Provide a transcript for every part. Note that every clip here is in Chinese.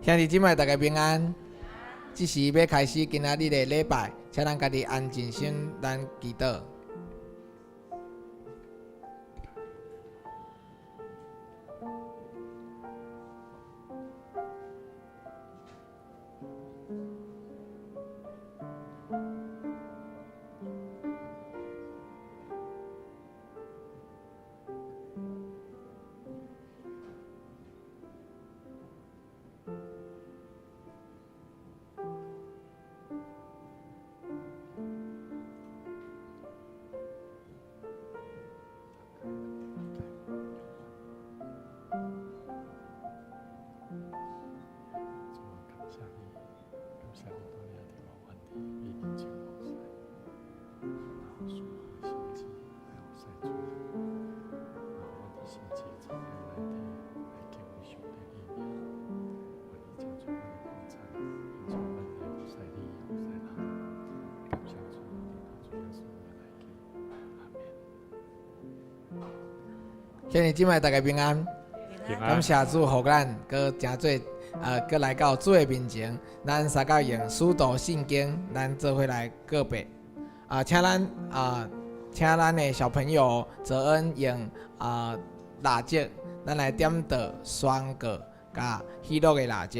兄弟姊妹，大家平安。这是要开始今仔日的礼拜，请咱家己安静心，咱祈祷。兄弟姊妹，大家平安。感谢主，互咱搁真做搁来到主的面前，咱三个用使徒圣经，咱做伙来告别。请咱的小朋友泽恩用蜡烛，咱来点导宣告甲喜乐的蜡烛。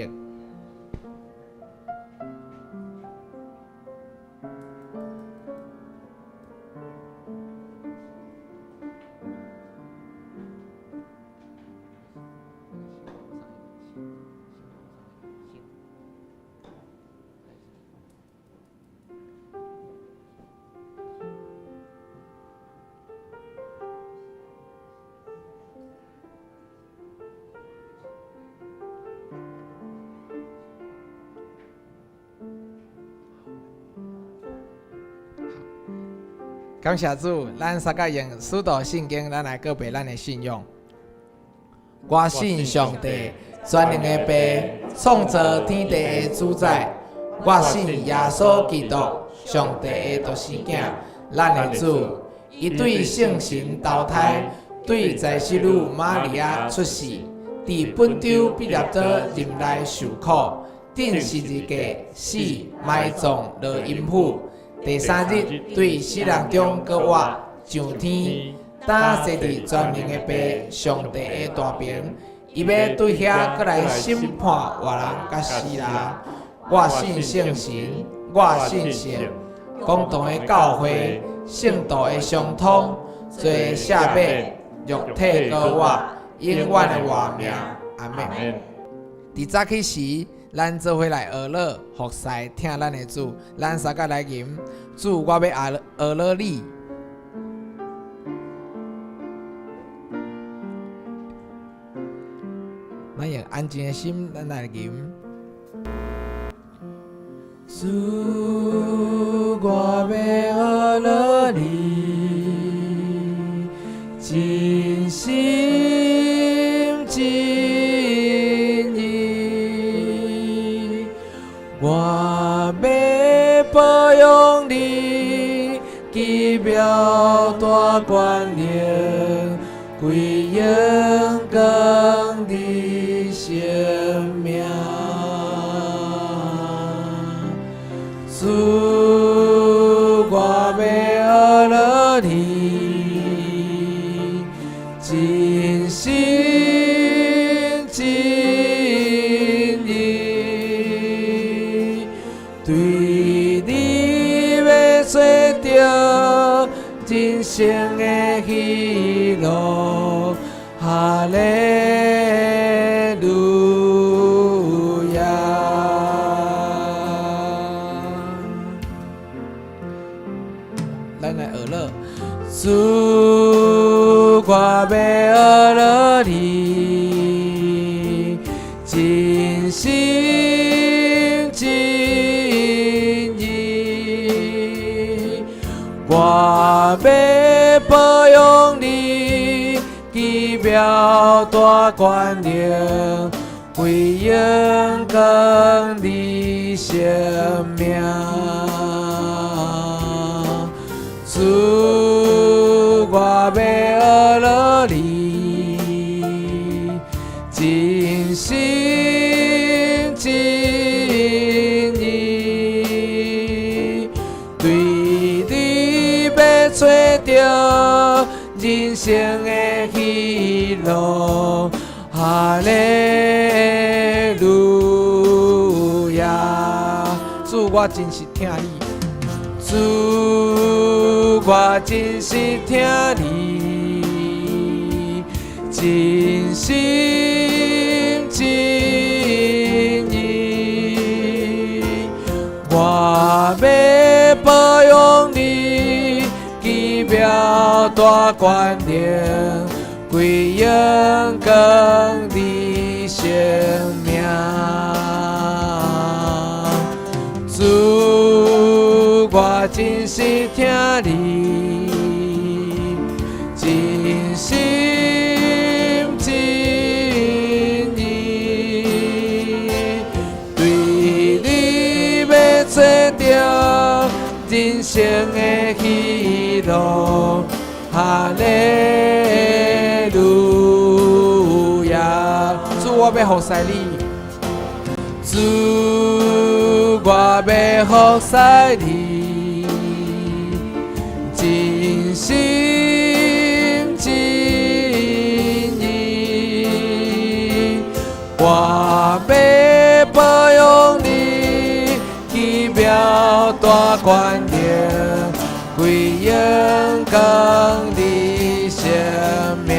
感谢主，咱三个用使徒圣经，咱来告别咱的信仰。我信上帝，全能的父，创造天地的主宰。我信耶稣基督，上帝的独生子，咱的主。伊对圣神投胎，对在世女玛利亚出世，伫本州彼拉多任内受苦，定十字架死，埋葬落阴府。第三日，对死人中搁活上天，打坐伫全能的父上帝的大屏，伊要对遐搁来审判活人甲死人。我信圣神，我信神，共同的教会，圣道的相通，罪赦免，肉体搁活，永远的活命。阿门。伫早起时，咱做伙来学乐服侍，听咱的主，咱三个来吟。主，我要学乐你。咱用安静的心，咱来吟。主，我要学乐你，真心真意，我要保养你，奇妙大冠冕，归荣光的生命。主，我要学乐你，真心真意，对你要找到人生的喜乐，哈利路亚。咱来学乐，主，我要学乐你，真心真意，我要保养你，奇妙大冠冕，归荣光的生命。主，我要学乐你，真心真着人生的喜乐，哈利路亚！主，我真是听你，主，我真是听你，真心真意，我要保养你，奇妙大观念，归荣光你生命。主，我真是听你，真心真意，对你要找到人生的喜乐，哈利路亚！主，我要服侍你。主，我要服侍你，真心真意，我要保养你，奇妙大观念，归荣光你生命。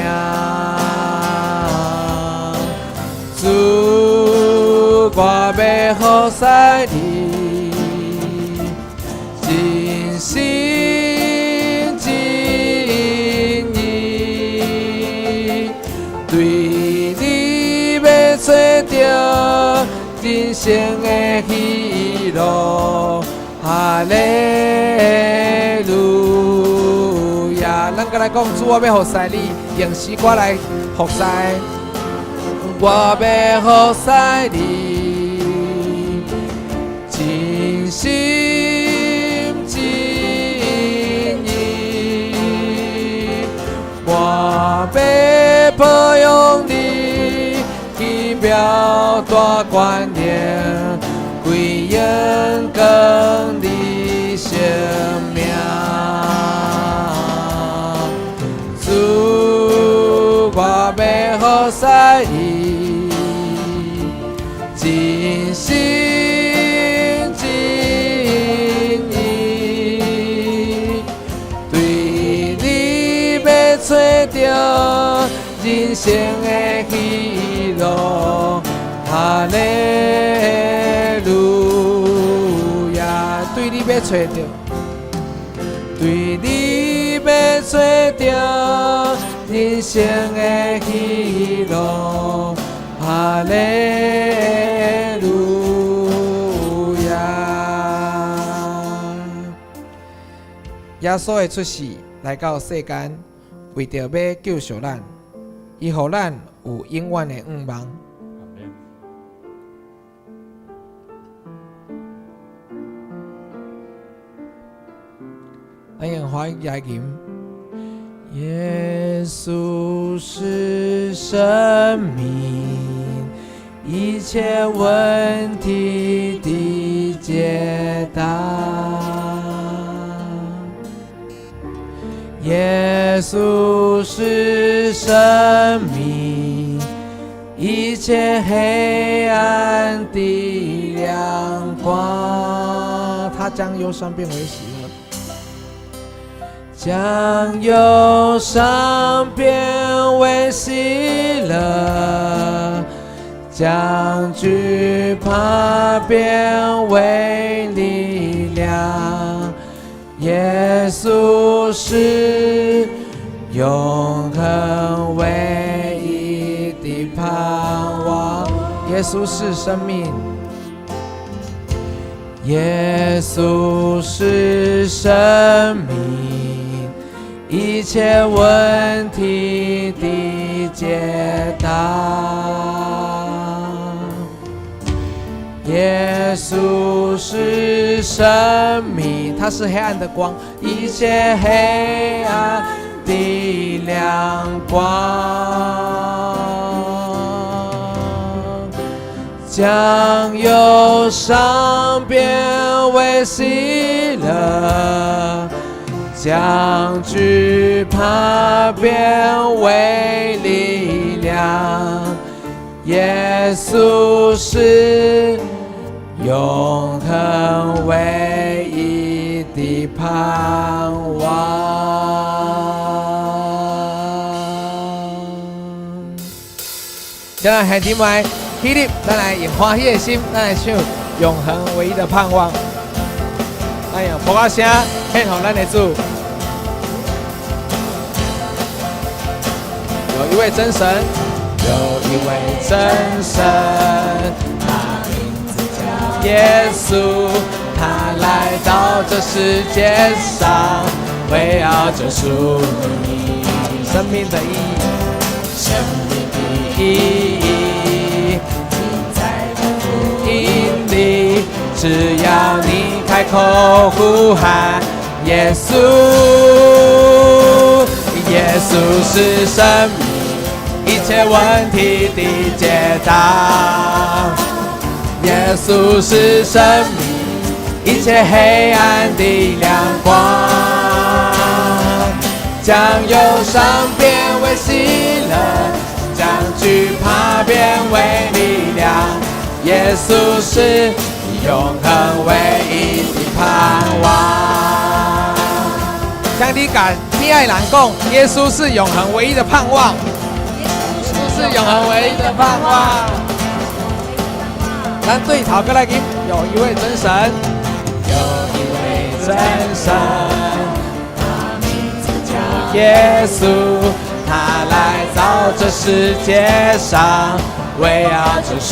主，我要服侍你，真心真意，对你要找到人生的喜乐，哈利路亚！咱再来讲，主，我要服侍你，用诗歌来服侍。我要服侍你，真心真意，我要保养你，奇妙大观念，归荣光你生命。主，我要服侍你，真心真意，对你要找到人生的喜乐，哈利路亚！对你要找到，对你要找到人生的喜乐，哈利路亚！耶稣会出世来到世间，为着要救赎咱，伊予咱有永远的盼望。咱用华语来吟。耶稣是生命，一切问题的解答。耶稣是生命，一切黑暗的亮光。他将忧伤变为喜乐。将忧伤变为喜乐，将惧怕变为力量。耶稣是永恒唯一的盼望，耶稣是生命，耶稣是生命，一切问题的解答。耶稣是生命，他是黑暗的光，一切黑暗的亮光，将忧伤变为喜乐，将惧怕变为力量。耶稣是永恒唯一的盼望。现在兄弟们，起立，咱来用欢喜的心，咱来唱永恒唯一的盼望。咱用普歌声献给咱的主。有一位真神，有一位真神，他名字叫耶稣，他来到这世界上，为要救赎你生命的意义。生命的意义在这福音里，只要你开口呼喊耶稣，耶稣是生命一切问题的解答，耶稣是生命一切黑暗的亮光，将忧伤变为喜乐，将惧怕变为力量。耶稣是永恒唯一的盼望。向你讲，你爱人讲，耶稣是永恒唯一的盼望。是永恒唯一的盼望。咱对头过来，有一位真神，有一位真神，他名字叫耶稣，他来到这世界上，为要救赎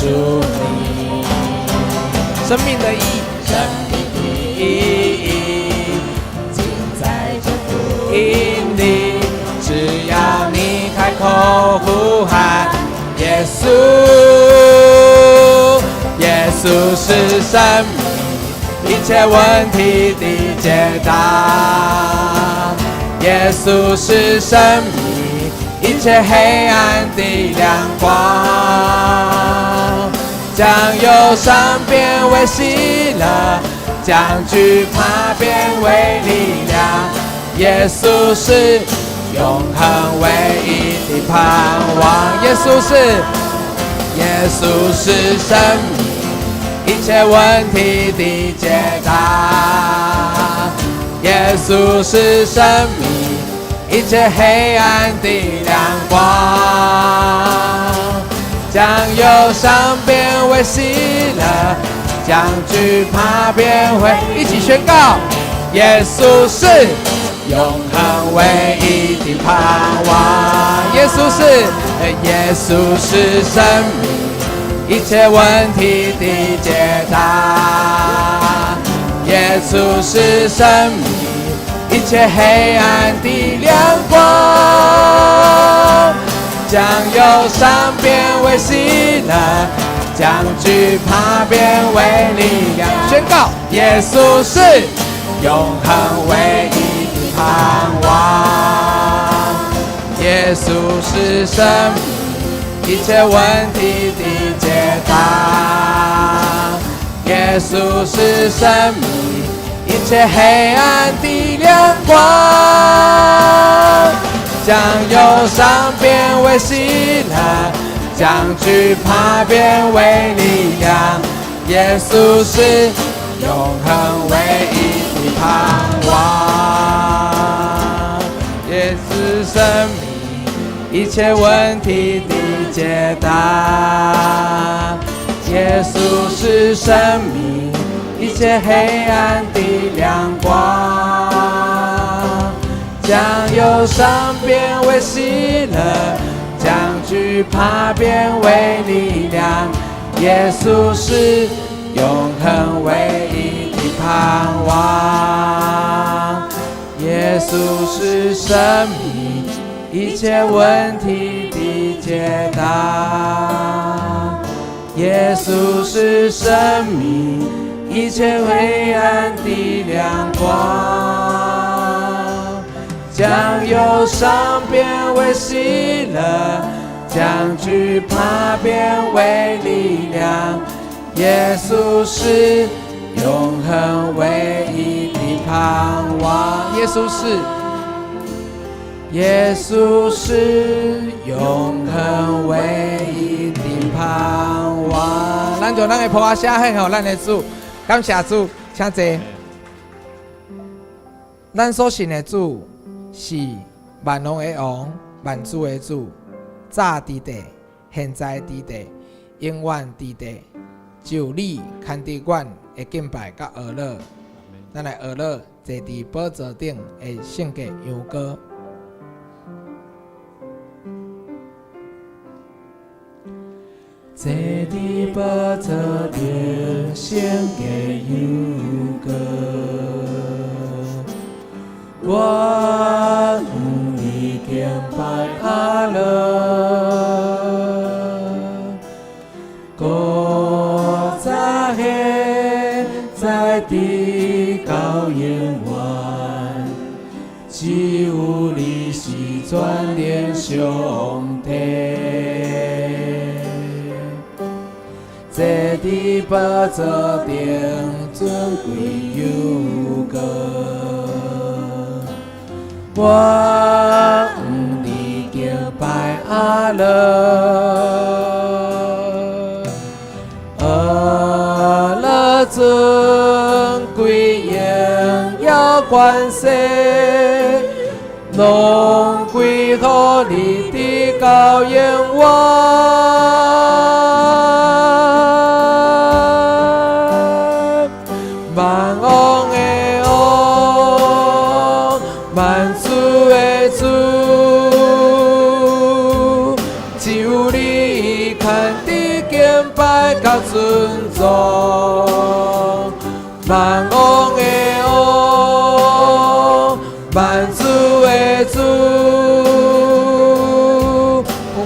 你生命的意义，生命的意义尽在这福音里。只要你开口呼喊耶稣，耶稣是生命一切问题的解答，耶稣是生命一切黑暗的亮光，将忧伤变为喜乐，将惧怕变为力量。耶稣是永恒唯一的盼望，耶稣是生命一切问题的解答，耶稣是生命一切黑暗的亮光，将忧伤变为喜乐，将惧怕变为，一起宣告，耶稣是永恒唯一的盼望，耶稣是生命一切问题的解答，耶稣是生命一切黑暗的亮光，将忧伤变为喜乐，将惧怕变为力量。宣告，耶稣是永恒唯一盼望，耶稣是生命一切问题的解答，耶稣是生命一切黑暗的亮光，将忧伤变为喜乐，将惧怕变为力量。耶稣是永恒唯一的盼望，耶稣生命一切问题的解答，耶稣是生命一切黑暗的亮光，将忧伤变为喜乐，将惧怕变为力量。耶稣是永恒唯一的盼望，耶稣是生命一切问题的解答，耶稣是生命一切黑暗的亮光，将忧伤变为喜乐，将惧怕变为力量。耶稣是永恒唯一的盼望，耶耶稣是，耶稣是永恒唯一的盼望。咱就咱的普阿写献给咱的主，感谢主，请坐。咱所信的主是万王的王，万主的主，早伫地，现在伫地，永远伫地。就你看伫阮的敬拜甲学乐，咱来学乐坐伫宝座顶的圣洁羊羔。坐伫宝座顶圣洁羊羔，我与你敬拜阿乐。在地高永远，只有你是全能上帝。坐伫宝座顶尊贵有个，我与你敬拜阿乐。尊贵荣耀冠世，拢归乎你的高永远。万王的王，万主的主，只有你看的敬拜甲尊重。万王的王，万主的主，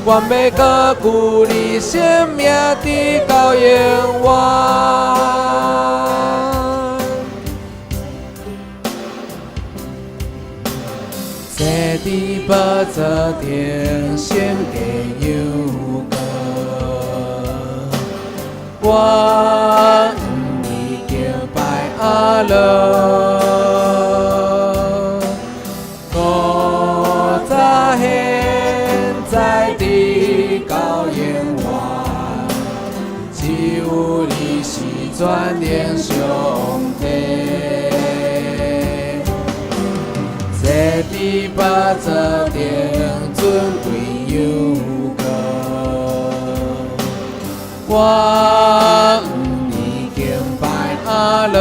我要高举你生命的高永远。坐伫宝座顶圣洁羊羔，我阿乐，我早现在的高永远，只有你是全能上帝。坐伫宝座顶尊贵有个，我与你敬拜阿乐。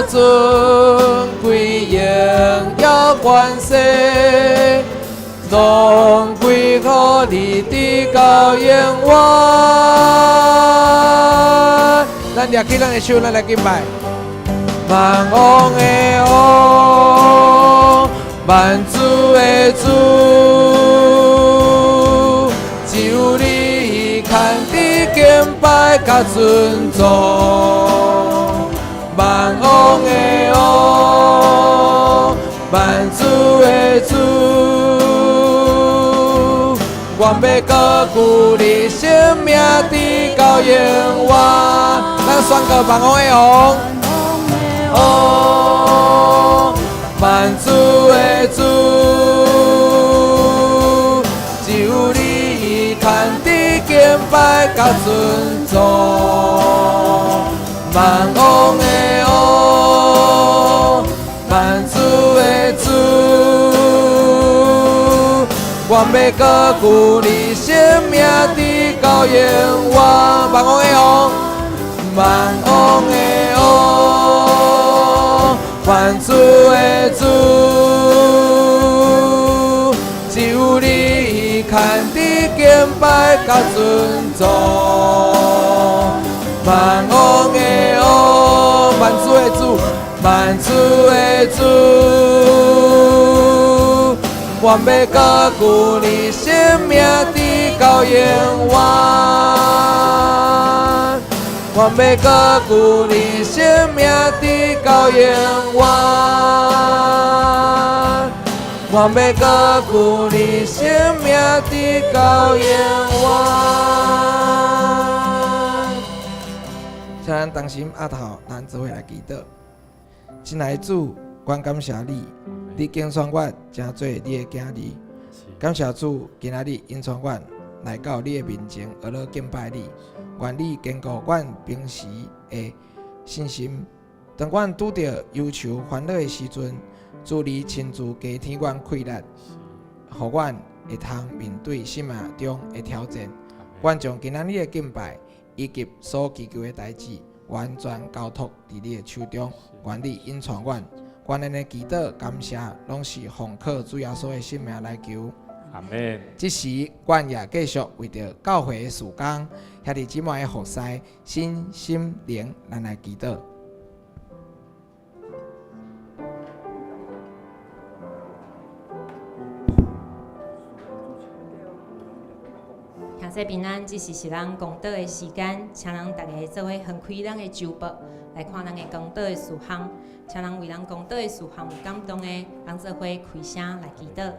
尊贵荣耀冠世，拢归乎你的高永远。咱抓起咱的手，咱来敬拜。万王的王，万主的主，只有你看的敬拜甲尊重。万王的王，万主的主，我要高举你生命的高永远。咱宣告万王的王，哦，万主的主，只有你看的敬拜甲尊重。万王的王，万主的主，我要高举你生命的高永远。万王的王，万王的王，万主的主，只有你看的敬拜甲尊重。万王的王，万主的主，万主的主，我要高举你生命的高永远。我要高举你生命的高永远。我要高举你生命的高永远。请咱同心压头，咱做伙来祈祷。亲爱的主，愿感谢你，你经选我成做你的囝儿。感谢主，今仔日因选我来到你的面前，而来敬拜你。愿你坚固阮平时的信心。当阮拄着忧愁烦恼的时阵，主你亲自加添阮气力，互阮会通面对生命中的挑战。阮将今仔日的敬拜以及所祈求的代志，完全交托伫你的手中。愿你引传阮，愿咱的祈祷感谢，拢是奉靠主耶稣的性命来求。阿门。即时，阮也继续为着教会的事工，兄弟姊妹的服侍，身心灵，咱来祈祷。兄弟平安，这是咱公道的时间，请咱大家做伙翻开咱的周报，来看咱的公道的事项。请咱为咱公道的事项有感动的，咱做伙开声来祈祷。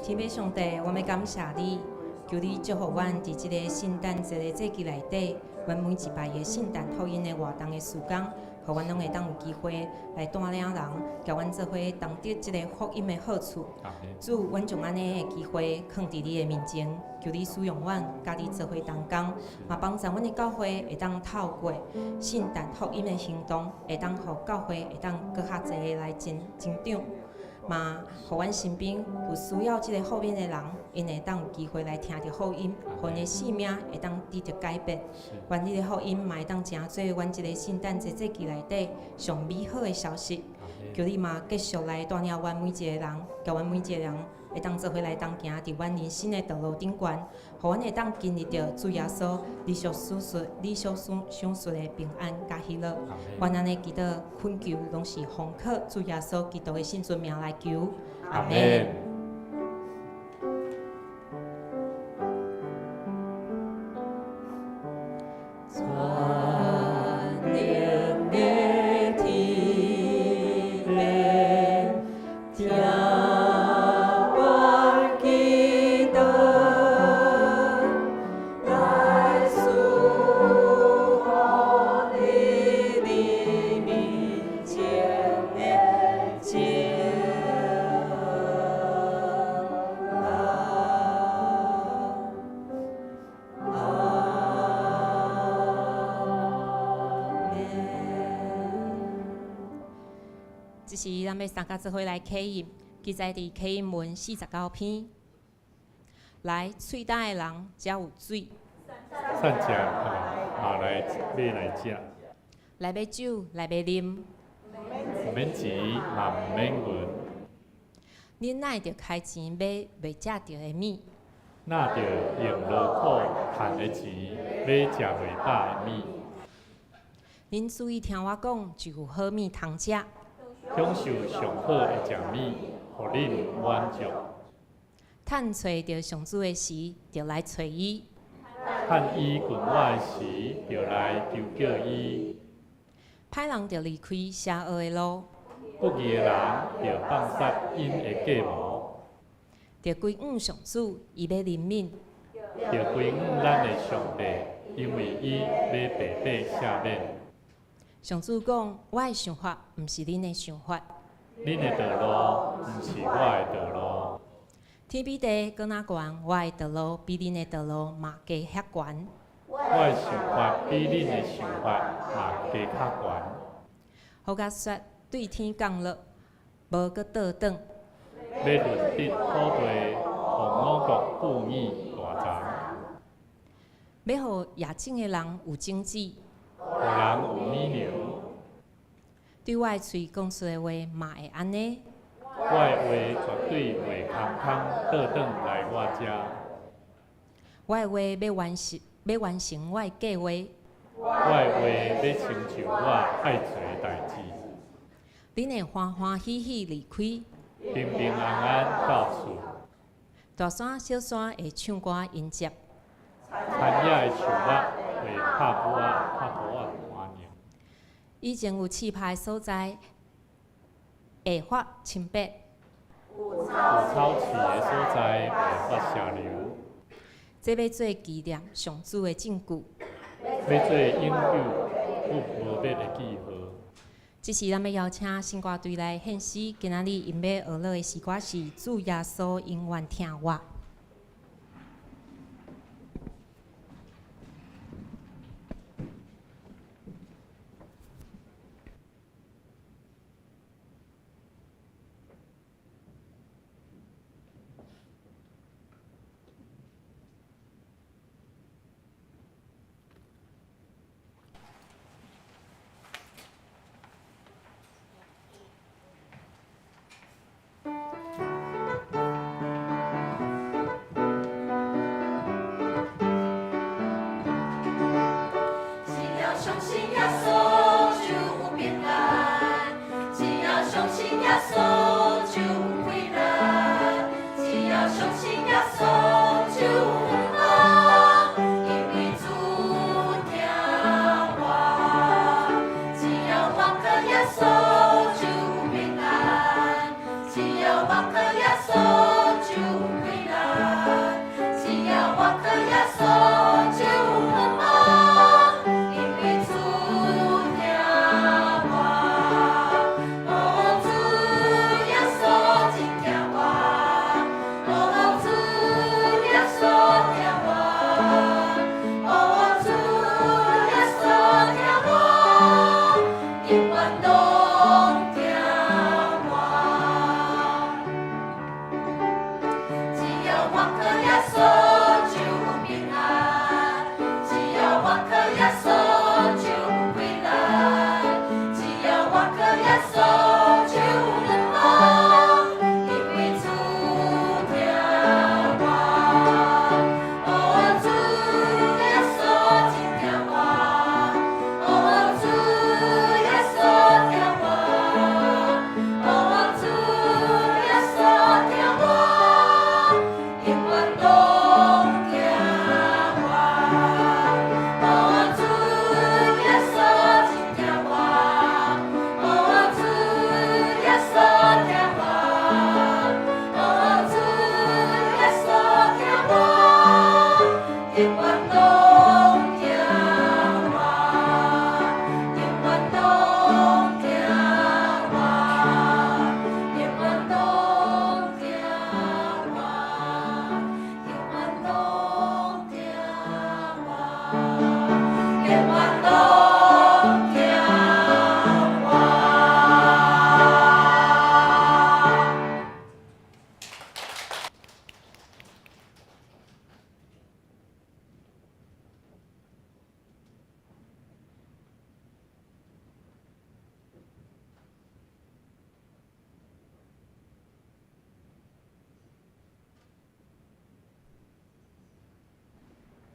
天父上帝，我们感谢你，求你祝福阮伫即个圣诞节的节期内底，阮每一摆的圣诞福音的活动的时间，互阮拢会当有机会来带领人，甲阮做伙同得即个福音的好处。主，阮将安尼的机会放伫你的面前，求你使用阮，甲你做伙同工，嘛帮助阮的教会会当透过圣诞福音的行动，会当互教会会当搁较侪个来增长。嘛，互阮身边有需要即个福音的人，因会当有机会来听着福音，互因的性命会当得着改变。愿你的福音嘛会当成做阮即个圣诞节节期内底上美好的消息。求你嘛继续来带领阮每一个人，甲阮每一个人会当做伙来当行伫阮人生的道路顶悬，互阮会当经历着主耶稣理所想述的平安甲喜乐。愿安尼祈祷恳求，拢是奉靠主耶稣基督的圣尊名来求。阿门。这是咱要三甲做伙来启印，记载伫启印文49篇。来，喙焦的人才有水。善食嘛来买来食。来买酒，来买啉。毋免钱，嘛毋免银。恁哪会着开钱买未食着的米？哪着用劳苦赚的钱买食袂饱的米？恁注意听我讲，就有好米通食。享受上好的食米，互恁满足。趁找着上主的时，就来找伊；趁伊近我的时，就来求叫伊。歹人就离开邪恶的路，不义的人就放杀因的计谋，就归向上主，伊要怜悯；就归向咱的上帝，因为伊要白白赦免。上主讲：我的想法，毋是恁的想法；恁的道路，毋是我的道路。天比地更较悬，我的道路比恁的道路嘛加遐悬。我我的想法比恁的想法嘛加较悬。好甲说对天降落，无搁倒转。要论得土地互五国富裕大杂，要互野种的人有种子，互人有米粮。对我的喙讲出的话嘛会安尼。我的话绝对袂空倒转来我遮。我的话要完成我的计划。我的话要成就我爱做的代志。恁会欢欢喜喜离开，平平安安到厝。大山小山会唱歌迎接，田野的树木会拍鼓欢迎。以前有气派的所在会发清白，有草市的所在会发射流。这要做纪念上主的证据。要做永久无灭的记号。这是咱要邀请新歌队来献诗，今仔日因要学落的诗歌是《主耶稣永远听我》。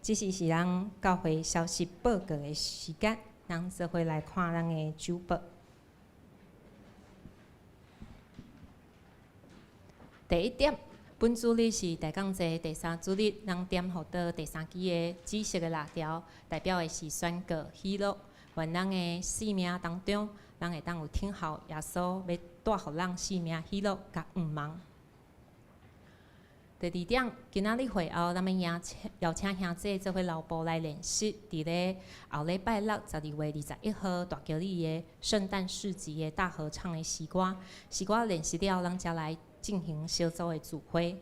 这是咱教会消息报告的时间，咱做伙来看咱的主报。第一点，本主日是大港节第三主日，咱点互到第三支的紫色的蜡条，代表的是宣告喜乐。愿咱的生命当中，咱会当有听候耶稣要带互咱生命喜乐甲愿望。第二点，今仔日会后，咱们邀请兄弟做伙劳步来练习，伫咧后礼拜六12月21号大桥里的圣诞市集的大合唱的诗歌。诗歌练习了，咱才来进行小组的聚会。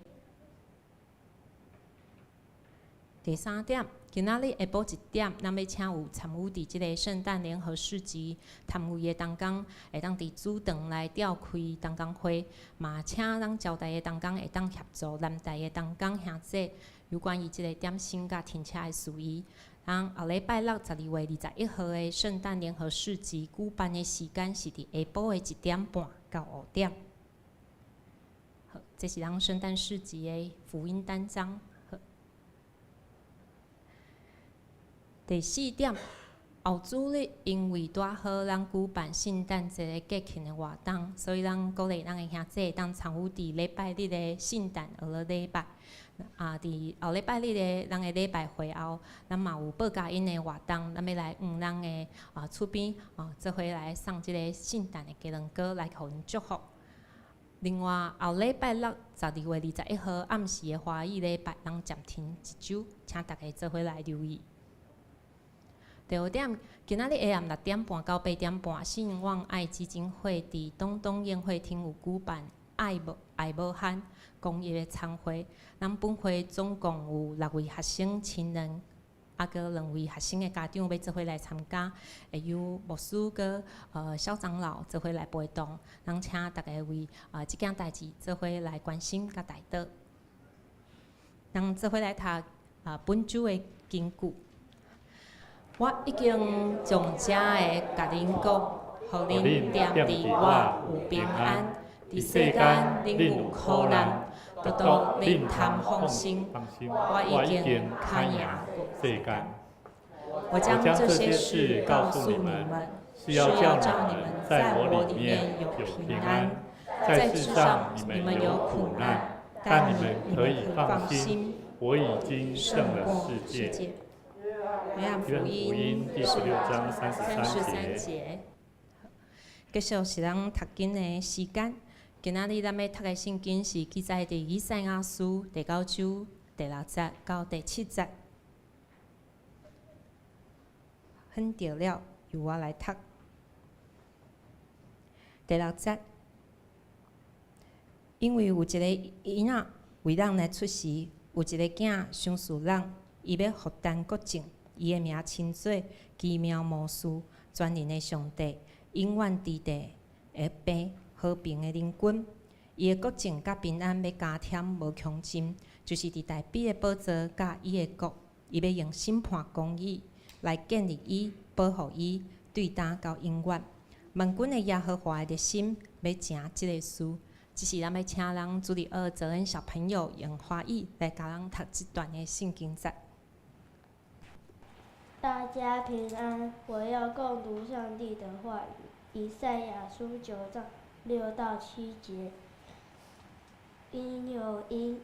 第3点，今仔日下晡1点，咱要请有参与伫即个圣诞联合市集参与的同工，会当伫主堂来召开同工会，嘛请咱招待的同工会当协助南台的同工兄弟有关于即个点心甲停车的事宜。咱后礼拜六12月21号的圣诞联合市集举办的时间是伫下晡的1点半到5点。好，这是咱圣诞市集的福音单张。第4点，后主日因为拄好咱举办圣诞节的节庆的活动，所以咱鼓励咱的兄弟当参与伫礼拜日的圣诞学了礼拜。伫后礼拜日的咱的礼拜会后，咱嘛有报佳音的活动，咱要来咱的厝边做伙来送即个圣诞的鸡卵糕来互因祝福。另外，后礼拜六12月21号暗时的华语礼拜，咱暂停1周，请大家做伙来留意。第5点，今仔日下暗6点半到8点半，信望爱基金会伫东东宴会厅有举办爱无限公益的餐会。咱本会总共有6位学生亲人，佮2位学生的家长要做伙来参加，会由牧师佮小长老做伙来陪同。咱请大家为即件代志做伙来关心佮带导。咱做伙来读本主的金句。我已经从遮的甲恁讲，互恁踮伫我有平安。伫世间恁有苦难，都恁通放心。我已经看赢世间。我将这些事告诉你们，是要叫你们在我里面有平安。在世上你们有苦难，但你们可以放心，我已经胜了世界。约翰福音第16章33节。继续是咱读经的时间。今仔日咱要读的圣经是记载伫以赛亚书第9章第6节到第7节。哼着了，由我来读。第6节，因为有一个囡仔为咱来出世，有一个囝相属咱，伊要福担国政。伊的名称做奇妙魔术，全能的上帝，永远伫地的平和平的领军。伊的国政甲平安要加添无穷尽，就是伫大比的宝座甲伊的国，伊要用审判公义来建立伊，保护伊，对担到永远。万军的耶和华的心要成即个事，只是咱要请咱主日学泽恩小朋友用华语来教咱读这段的圣经节。大家平安，我要共读上帝的话语。以赛亚书9章6到7节。因有一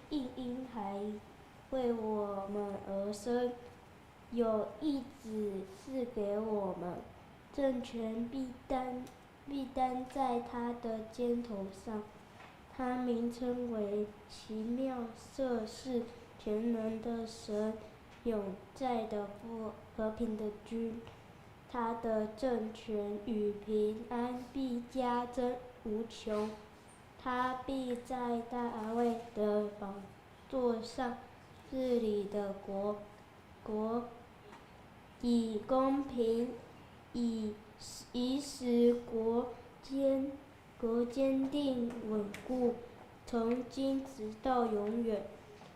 婴孩为我们而生，有一子赐给我们，政权必担在他的肩头上。他名称为奇妙策士，全能的神，永在的父，和平的君。他的政权与平安必加增无穷。他必在大卫的宝座上治理的国，以公平以使国坚定稳固，从今直到永远。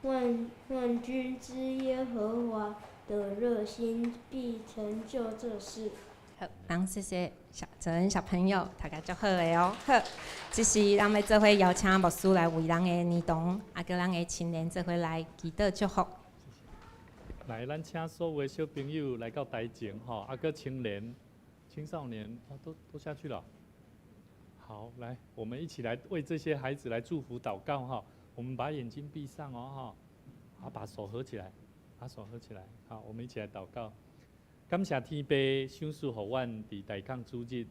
万军之耶和华的热心必成就这事。好，咱谢谢泽恩小朋友，大家做好的哦。好，这是咱要做伙邀请牧师来为咱的儿童，佮咱的青年做伙来祈祷祝福。来，咱请所有的小朋友来到台前吼，佮青年、青少年都下去了。好，来，我们一起来为这些孩子来祝福祷告哈。我们把眼睛闭上哦哈，好，把手合起来，好，我们一起来祷告。感谢天父赏赐予阮伫大抗主日，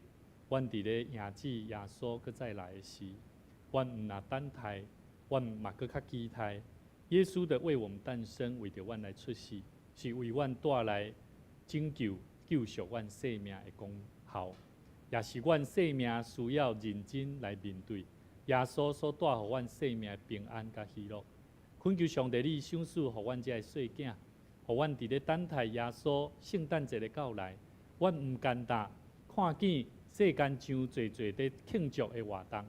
阮伫咧迎子耶稣搁再来的时，阮毋若等待，阮嘛搁较期待。耶稣的为我们诞生，为着阮来出世，是为阮带来拯救、救赎阮生命的功效，也是阮生命需要认真来面对。耶稣所带予阮生命的平安甲喜乐，恳求上帝你赏赐，互阮这细囝，互阮伫咧等待耶稣圣诞节的到来，阮毋简单看见世间上侪侪伫庆祝的活动，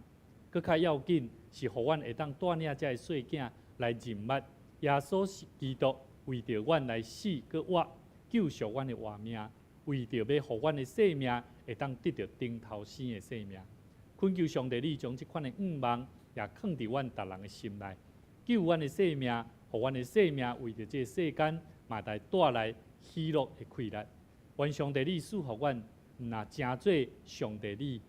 搁较要紧是互阮会当带领这细囝来认捌耶稣基督为着阮来死，搁活救赎阮的活命，为着要互阮的性命会当得到顶头生的性命。恳求上帝你将即款的愿望也放伫阮逐人的心内，救阮的性命，互阮的性命为着这世间嘛来带来喜乐的快乐。愿上帝你赐互阮，若真做上帝你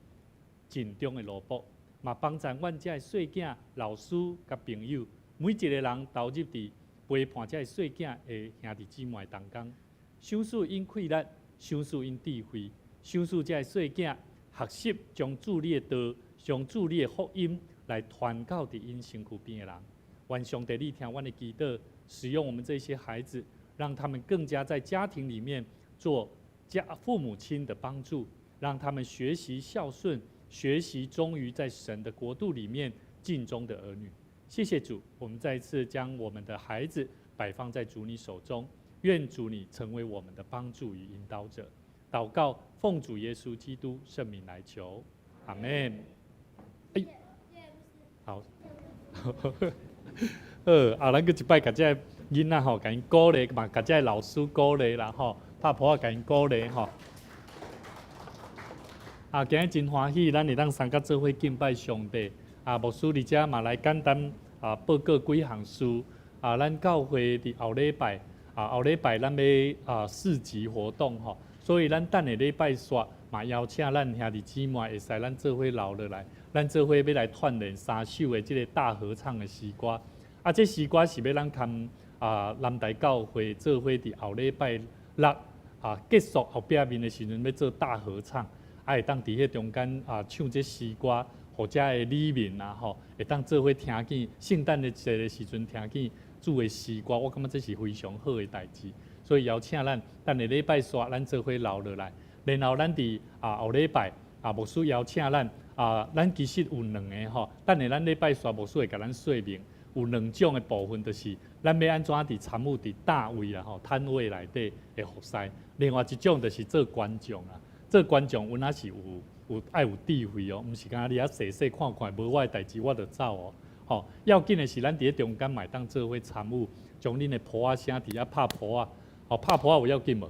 尽忠的奴仆，嘛帮助阮这细囝、老师甲朋友，每一个人投入伫陪伴这细囝的兄弟姊妹当中，赏赐因快乐，赏赐因智慧，赏赐这细囝学习将主你的道、将主你的福音来传到伫因身躯边的人。愿上帝你听阮的祈祷，使用我们这些孩子，让他们更加在家庭里面做父母亲的帮助，让他们学习孝顺，学习忠于在神的国度里面尽忠的儿女。谢谢主，我们再一次将我们的孩子摆放在主你手中，愿主你成为我们的帮助与引导者。祷告，奉主耶稣基督圣名来求，阿门。好，咱搁一摆，甲这囡仔吼，甲因鼓励嘛，甲这老师鼓励啦吼，拍婆仔甲因鼓励吼。今日真欢喜，咱会当三甲做伙敬拜上帝。牧师伫遮嘛来简单报告几项事。咱教会伫后礼拜，后礼拜咱要市集活动吼，所以咱等下礼拜煞嘛邀请咱兄弟姊妹会使咱做伙留落来，咱做伙要来串联3首的即个大合唱的诗歌。这诗歌是要咱含南台教会做伙伫后礼拜六结束后壁面的时阵要做大合唱，会当伫迄中间唱这诗歌，或者的里面吼，会当做伙听见圣诞的节的时阵听见主的诗歌，我感觉这是非常好的代志。所以邀请咱等下礼拜煞，咱做伙留落来，然后咱伫后礼拜牧师邀请咱咱其实有2个吼，等下咱礼拜煞牧师会甲咱说明。有2种的部分，就是咱要安怎伫参与伫大位啦吼，摊位内底的服侍。另外一种就是做观众啦，做观众阮也是爱有智慧哦，毋是干你细细看看，无我的代志我就走哦。吼，要紧的是咱伫咧中间嘛当做伙参与，将恁的谱仔声伫遐拍谱仔，吼拍谱仔有要紧无？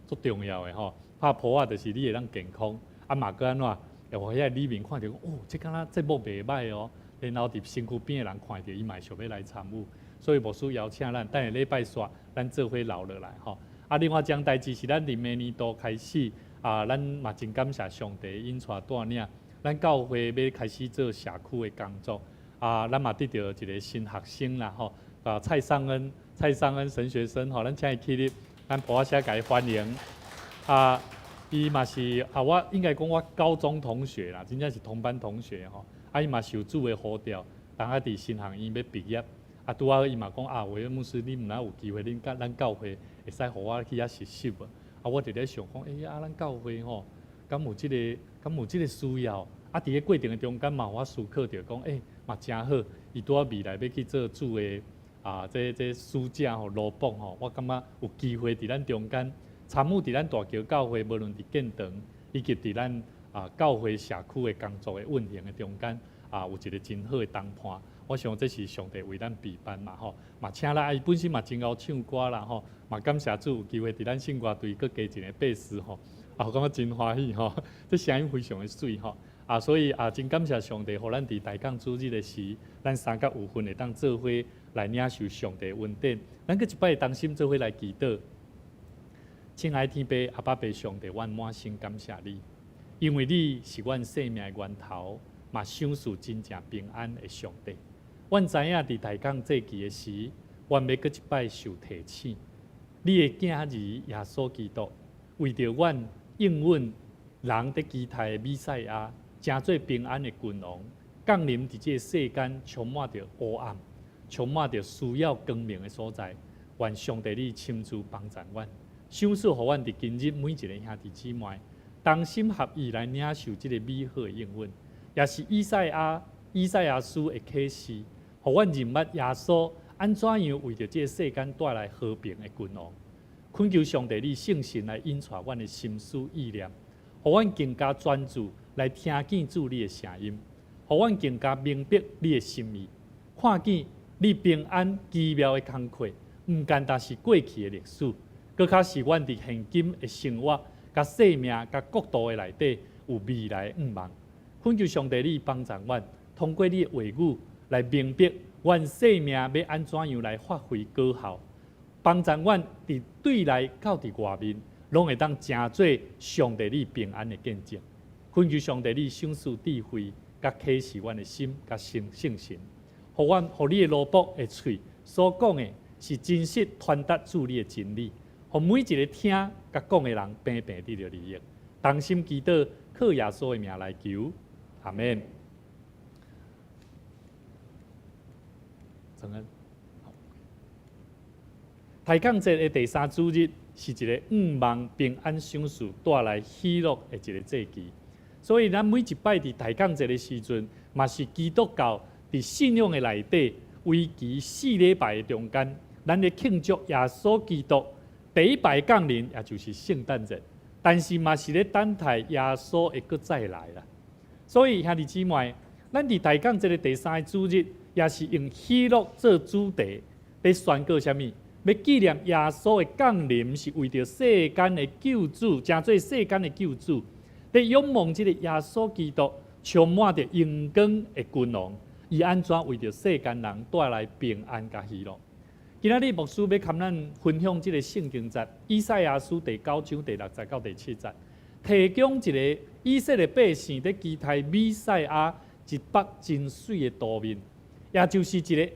足重要的吼，拍谱仔就是你会当健康，嘛搁安怎？会互遐里面看着这敢若节目袂歹哦。然后伫身躯边的人看到伊嘛想要来参与，所以牧师邀请咱，等下礼拜煞，咱做伙留落来吼。另外一件代志是咱伫明年度开始，咱嘛真感谢上帝引带带领，咱教会要开始做社区的工作，咱嘛得到一个新学生啦吼，蔡尚恩神学生吼，咱请伊起立，咱播下甲伊欢迎。伊嘛是我应该讲我高中同学啦，真正是同班同学吼。伊嘛受主的呼召，当伫新学院要毕业，拄仔伊嘛讲维恩牧师，你毋若有机会，咱教会会使互我去遐实习无？我就咧想讲，咱教会吼，敢有即个需要？伫咧过程的中间嘛，我思考着讲，嘛真好。伊拄仔未来要去做主的这使者吼、罗邦吼，我感觉有机会伫咱中间参与伫咱大桥教会，无论伫建堂以及伫咱。教会社区的工作的运行的中间，有一个真好的谈判。我想这是上帝为咱备办嘛吼，嘛请咱伊本身嘛真会唱歌啦吼，嘛感谢主有机会伫咱圣歌队搁加一个贝斯吼，我感觉真欢喜吼，这声音非常的水吼，所以真感谢上帝，互咱伫大港主日的时，咱3甲5分会当做伙来领受上帝的恩典，咱搁一摆同心做伙来祈祷。亲爱天父阿爸爸上帝，阮满心感谢你。因为你是阮生命的源头，嘛赏赐真正平安的上帝。阮知影伫大港节期的时，阮要搁一摆受提醒。你的囝儿耶稣基督，为着阮应允人伫期待的弥赛亚，真做平安的君王，降临伫这世间，充满着黑暗，充满着需要光明的所在。愿上帝你亲自帮助阮，赏赐互阮伫今日每一个兄弟姊妹。同心合意来领受这个美好的应允，也是以赛亚书的启示，互阮认捌耶稣安怎样为着这个世间带来和平的君王？恳求上帝你圣神来引带阮的心思意念，互阮更加专注来听见主你的声音，互阮更加明白你的心意，看见你平安奇妙的工课，唔单单是过去的历史，更较是阮伫现今的生活、甲生命、甲国度的内底有未来的愿望。恳求上帝你帮助阮，通过你的话语来明白阮生命要安怎样来发挥果效。帮助阮伫对内到伫外面，拢会当成做上帝你平安的见证。恳求上帝你赏赐智慧，甲启示阮的心，甲圣神，互你的罗卜的嘴所讲的是真实传达主你的真理，互每一个听甲讲的人平平得到利益。同心祈祷，靠耶稣的名来求，阿门。承恩。抬杠节的第3主日是一个愿望平安赏赐带来喜乐的一个节期，所以咱每一摆伫抬杠节的时阵，嘛是基督教伫信仰的内底，为期4礼拜的中间，咱咧庆祝耶稣基督第一摆降临，也就是圣诞节。但是嘛是咧等待耶稣会搁再来啦。所以兄弟姊妹，咱伫抬杠节的第3个主日，也是用喜乐做主题，咧宣告什么？要纪念耶稣的降临，是为着世间的救主，成做世间的救主。咧仰望这个耶稣基督，充满着阳光的君王，伊安怎为着世间人带来平安甲喜乐？今仔日牧师要跟咱分享这个圣经节，以赛亚书第9章第60到第7节，提供一个以色列百姓在期待弥赛亚一幅真水的图面，也就是一个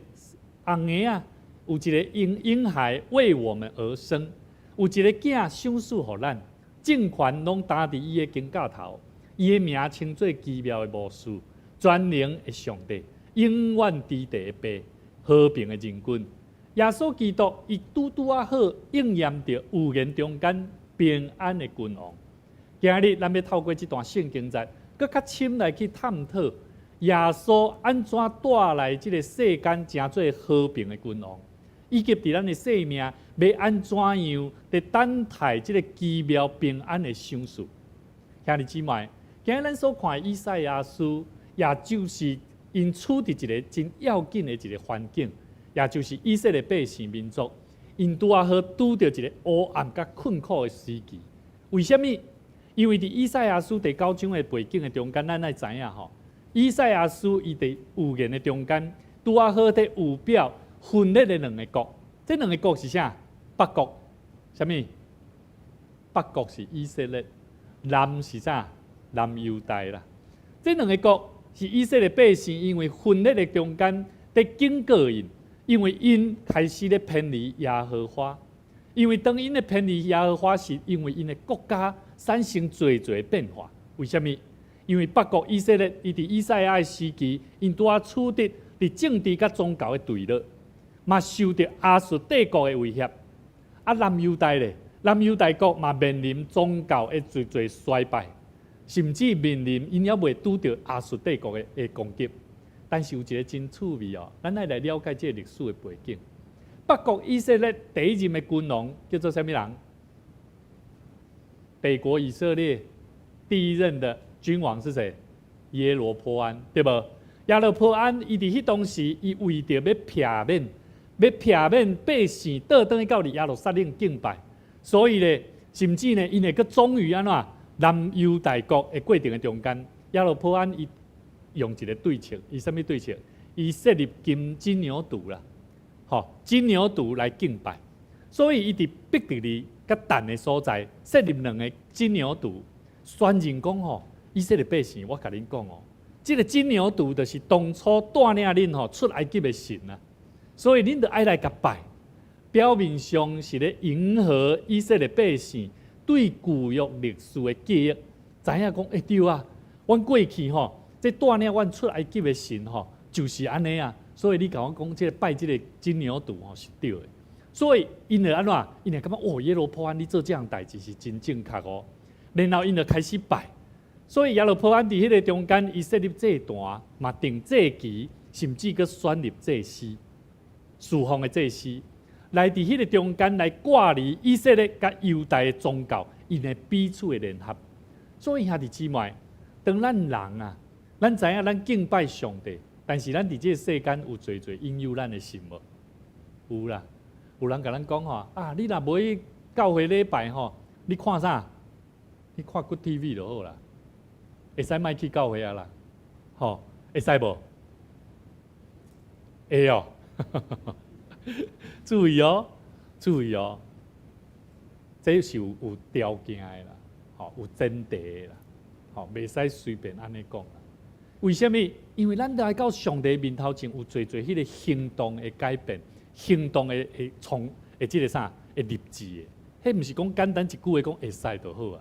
红婴啊。有一个婴孩为我们而生，有一个囝赏赐予咱，政权拢担伫伊的肩胛头，伊的名称做奇妙的牧师，全能的上帝，永远伫地的爸，和平的人君。耶稣基督伊拄啊好应验着预言中间平安的君王。今日咱要透过这段圣经节，更较深来去探讨耶稣安怎带来这个世间成做和平的君王。以及伫咱的生命要安怎样在等待这个奇妙平安的赏赐。兄弟姊妹，今日咱所看的以赛亚书，也就是因处伫一个真要紧的一个环境，也就是以色列百姓民族，因拄啊好拄着一个黑暗甲困苦的时期。为什么？因为伫以赛亚书第9章的背景的中间，咱爱知影吼，以赛亚书伊伫预言的中间，拄啊好伫预表。分裂的两个国，这两个国是啥？北国，什么？北国是以色列，南是啥？南犹大啦。这两个国是以色列百姓，因为分裂的中间在警告因，因为因开始咧偏离耶和华，因为当因咧偏离耶和华，是因为因的国家产生侪变化。为什么？因为北国以色列，伊伫以赛亚的时期，因拄啊处伫政治甲宗教的对立。嘛受到亚述帝国的威胁，啊南犹大咧，南犹大国嘛面临宗教的侪衰败，甚至面临因也未拄到亚述帝国的攻击。但是有一个真趣味哦，咱爱来了解这个历史的背景。北国以色列第一任的君王叫做什么人？北国以色列第一任的君王是谁？耶罗波安，对不？耶罗波安伊伫迄当时，伊为着要避免百姓倒转去到耶路撒冷敬拜，所以咧，甚至咧，因会阁忠于安怎南犹大国的过程的中间，耶罗波安伊用一个对策，伊什么对策？伊设立金牛犊啦，金牛犊来敬拜，所以伊伫伯特利甲但的所在设立2个金牛犊，宣认讲以色列百姓，我甲恁讲这个金牛犊就是当初带领恁出埃及的神啊。所以恁就爱来甲拜，表面上是咧迎合以色列百姓对旧约历史的记忆，知影讲对啊，阮过去这带领阮出埃及的神就是安尼啊，所以你甲我讲这个拜这个金牛犊是对的，所以因就安怎？因就感觉耶罗波安你做这样代志是真正确哦，然后因就开始拜，所以耶罗波安伫迄个中间，伊设立祭坛嘛定祭旗，甚至佮选立祭司。释放的祭司，来伫迄个中间来挂离以色列甲犹大的宗教，因的彼此的联合。所以兄弟姊妹，当咱人啊，咱知影咱敬拜上帝，但是咱伫这个世间有侪侪引诱咱的心无？有啦，有人甲咱讲吼，啊，你若无去教会礼拜吼，你看啥？你看 Good TV 就好啦，会使莫去教会啊啦，吼，会使无？会哦，注意哦，注意哦，这是有条件的啦，吼，有前提的啦，吼，袂使随便安尼讲啦。为什么？因为咱来到上帝面头前，有侪迄个行动的改变，行动的即个啥会立志的，迄毋是讲简单一句话讲会使就好啊。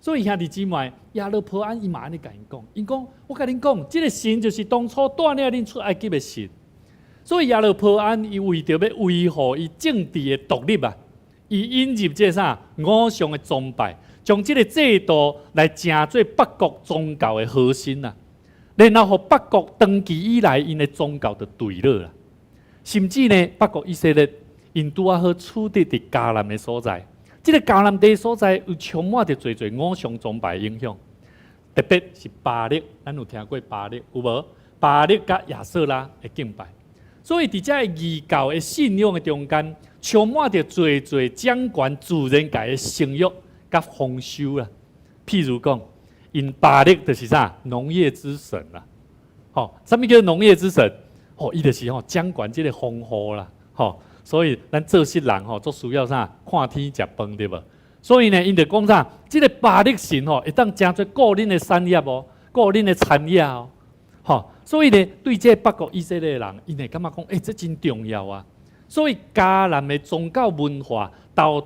所以兄弟姊妹，亚勒坡安伊嘛安尼甲因讲，因讲我甲恁讲，即个神就是当初带领恁出埃及的神。所以亚勒坡安伊为着要维护伊政治的独立啊，伊引入这啥偶像的崇拜，将即个制度来成做北国宗教的核心啊。然后，互北国长期以来因的宗教就对了啦。甚至呢，北国以色列因拄啊好处伫伫迦南的所在。这个迦南地所在有充满着侪侪偶像崇拜的影响，特别是巴力，咱有听过巴力有无？巴力甲亚瑟拉的敬拜，所以伫遮异教的信仰的中间，充满着侪侪掌权自然界的性欲甲丰收啦。譬如讲，因巴力就是啥农业之神啦，吼，啥物叫农业之神？吼，伊就是吼掌权即个丰富啦，吼。所以，咱做事人吼，都需要啥？看天食饭，对无？所以呢，因就讲啥？即个巴力神吼，会当真做顾恁的产业哦，顾恁的产业哦，吼。所以呢，对这北国以色列人，因会感觉讲，这真重要啊。所以，迦南的宗教文化，导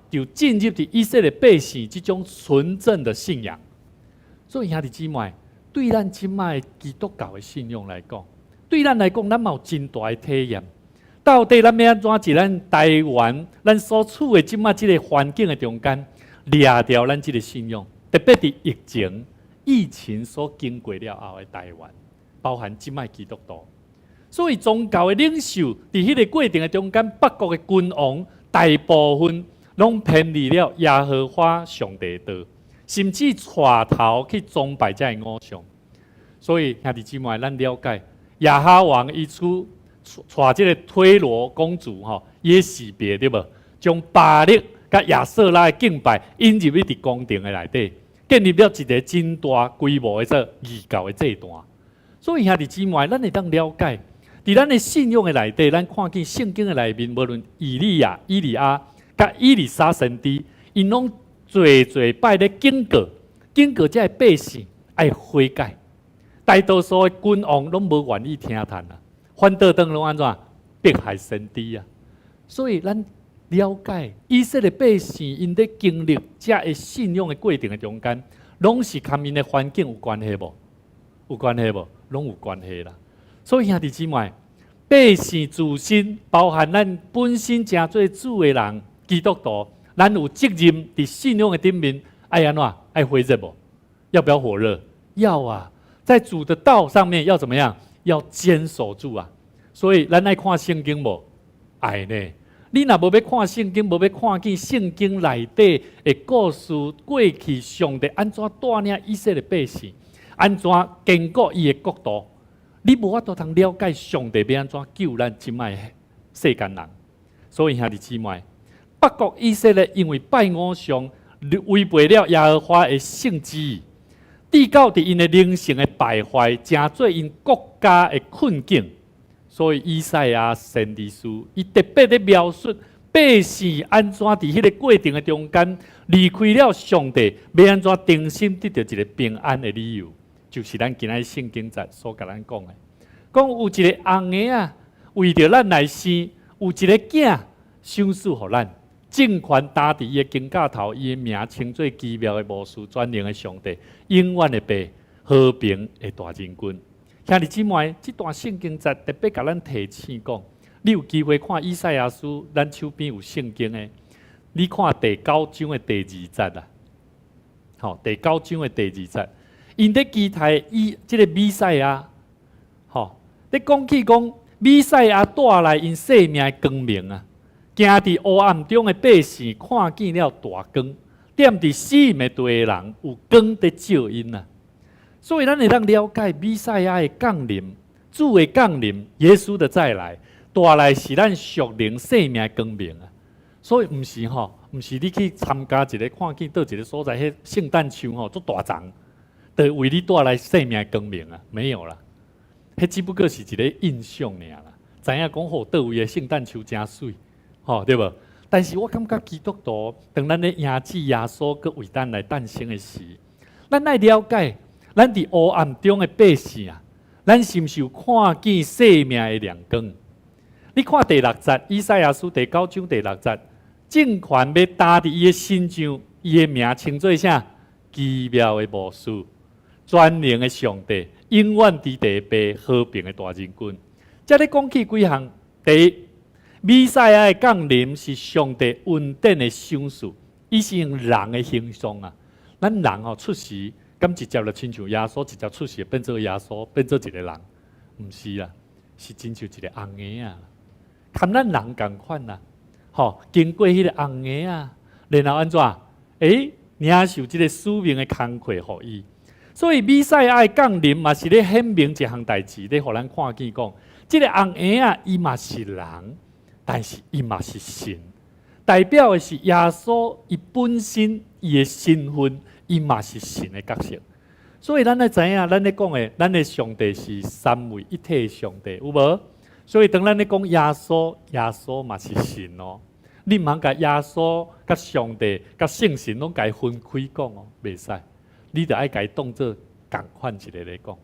就进入伫以色列百姓这种纯正的信仰。所以，兄弟姊妹，对咱即卖基督教的信仰来讲，对咱来讲，咱有真大的体验。到底咱要安怎伫咱台湾咱所处的即马即个环境的中间，掠掉咱即个信仰？特别伫疫情所经过了后的台湾，包含即卖基督徒，所以宗教的领袖伫迄个过程的中间，北国的君王大部分拢偏离了耶和华上帝道，甚至带头去崇拜这个偶像。所以兄弟姊妹，咱了解亚哈王伊出。带这个推罗公主吼，也识别对无？将巴力甲亚瑟拉的敬拜引入去伫宫廷的内底，建立了一个真大规模的这异教的这段。所以兄弟姊妹，咱会当了解，伫咱的信仰的内底，咱看见圣经的内面，无论以利亚、以利亚甲以利沙先知，因拢侪摆咧警告这百姓爱悔改。大多数的君王拢无愿意听谈啊。反倒当拢安怎迫害先知啊！所以咱了解以色列百姓因在经历这个信仰的过程的中间，拢是甲因的环境有关系无？有关系无？拢有关系啦。所以兄弟姊妹，百姓自身包含咱本身真做主的人，基督徒，咱有责任伫信仰的顶面，爱安怎？爱火热无？要不要火热？要啊！在主的道上面要怎么样？要坚守住啊！所以咱爱看圣经无？爱呢？你若无要看圣经，无要看见圣经内底的故事，过去上帝安怎带领以色列百姓，安怎坚固伊的国度，你无法度通了解上帝要安怎救咱即卖世间人。所以兄弟姊妹，北国以色列因为拜偶像，违背了耶和华的圣旨意。地到伫因的灵性的败坏，成做因国家的困境。所以以赛亚先知书，伊特别咧描述百姓安怎伫迄个过程的中间离开了上帝，要安怎定心得到一个平安的理由，就是咱今仔圣经节所甲咱讲的。讲有一个红个啊，为着咱来生，有一个囝赏赐互咱。政权担伫伊的肩胛头，伊的名称做奇妙的无事专能的上帝，永远的爸，和平的大真君。兄弟姊妹，这段圣经节特别甲咱提醒讲，你有机会看以赛亚书，咱手边有圣经的，你看第9章的第2节啦。好，第9章的第2节，因在期待这个弥赛亚，好，你讲起讲弥赛亚带来因生命的光明啊！行伫黑暗中的百姓看见了大光，踮伫死荫的地的人有光在照因啊！所以咱会当了解弥赛亚的降临、主的降临、耶稣的再来，带来是咱属灵生命的光明啊！所以毋是毋是你去参加一个看见到一个所在，迄圣诞树足大丛，就为你带来生命的光明啊？没有啦，迄只不过是一个印象尔啦。知影讲好倒位的圣诞树真水，对无？但是我感觉基督徒当咱咧迎接耶稣佮为咱来诞生的时，咱爱了解，咱伫黑暗中的百姓啊，咱是毋是有看见生命的亮光？你看第6节，以赛亚书第9章第6节。政权要担伫伊的身上，伊的名称做啥？奇妙的牧师，全能的上帝，永远伫地背和平的大人君。这咧讲起几项：第一，弥赛亚的降临是上帝恩典的赏赐，伊是用人的形象啊。咱人出世，咁直接就亲像耶稣直接出世变做耶稣，变做一个人，毋是啦，是亲像一个红婴啊，跟咱人共款啦。经过迄个红婴啊，然后安怎？领受即个使命的工课予伊。所以弥赛亚的降临嘛，是咧显明一项代志，咧互咱看见讲，即个红婴啊，伊嘛是人，但是伊嘛是神，代表的是耶稣伊本身伊的身份，伊嘛是神的角色。所以咱咧知影，咱咧讲的，咱的上帝是三位一体的上帝，有无？所以当咱咧讲耶稣，耶稣嘛是神哦。你唔通甲耶稣、甲上帝、甲圣神拢甲伊分开讲哦，袂使。你着爱甲伊当做共款一个来讲。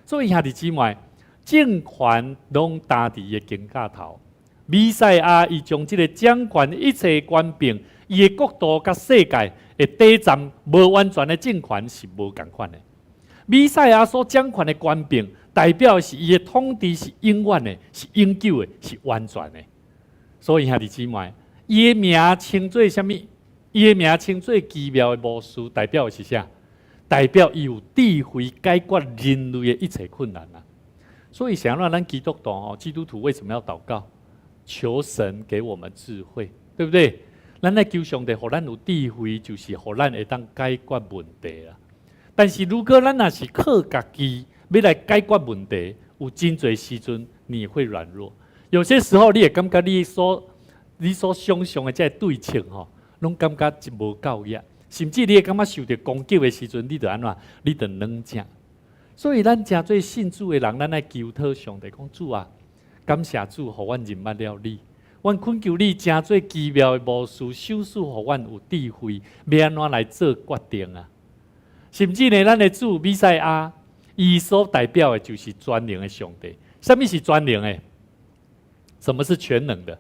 所以兄弟姊妹，政权拢担伫伊的肩胛头。弥赛亚伊将即个掌权一切权柄，伊的国度甲世界的底站无完全的政权是无共款的。弥赛亚所掌权的权柄，代表是伊的统治是永远的，是永久的，是完全的。所以兄弟姊妹，伊的名称做啥物？伊的名称做奇妙的牧师，代表的是啥？代表伊有智慧解决人类的一切困难啊！所以想让咱基督徒基督徒为什么要祷告？求神给我们智慧，对不对？咱来求上帝，互咱有智慧，就是互咱会当解决问题啦。但是如果咱若是靠家己要来解决问题，有真侪时阵你会软弱。有些时候你会感觉你所想象的这对称拢感觉无够热，甚至你会感觉受到攻击的时阵，你就安怎？你就软弱。所以咱真做信主的人，咱来求讨上帝讲主啊，感谢主，互阮认捌了你。阮恳求你真做奇妙的牧师，手术互阮有智慧，要安怎来做决定啊？甚至呢，咱的主弥赛亚，伊所代表的就是全能的上帝。什么是全能的？什么是全能的？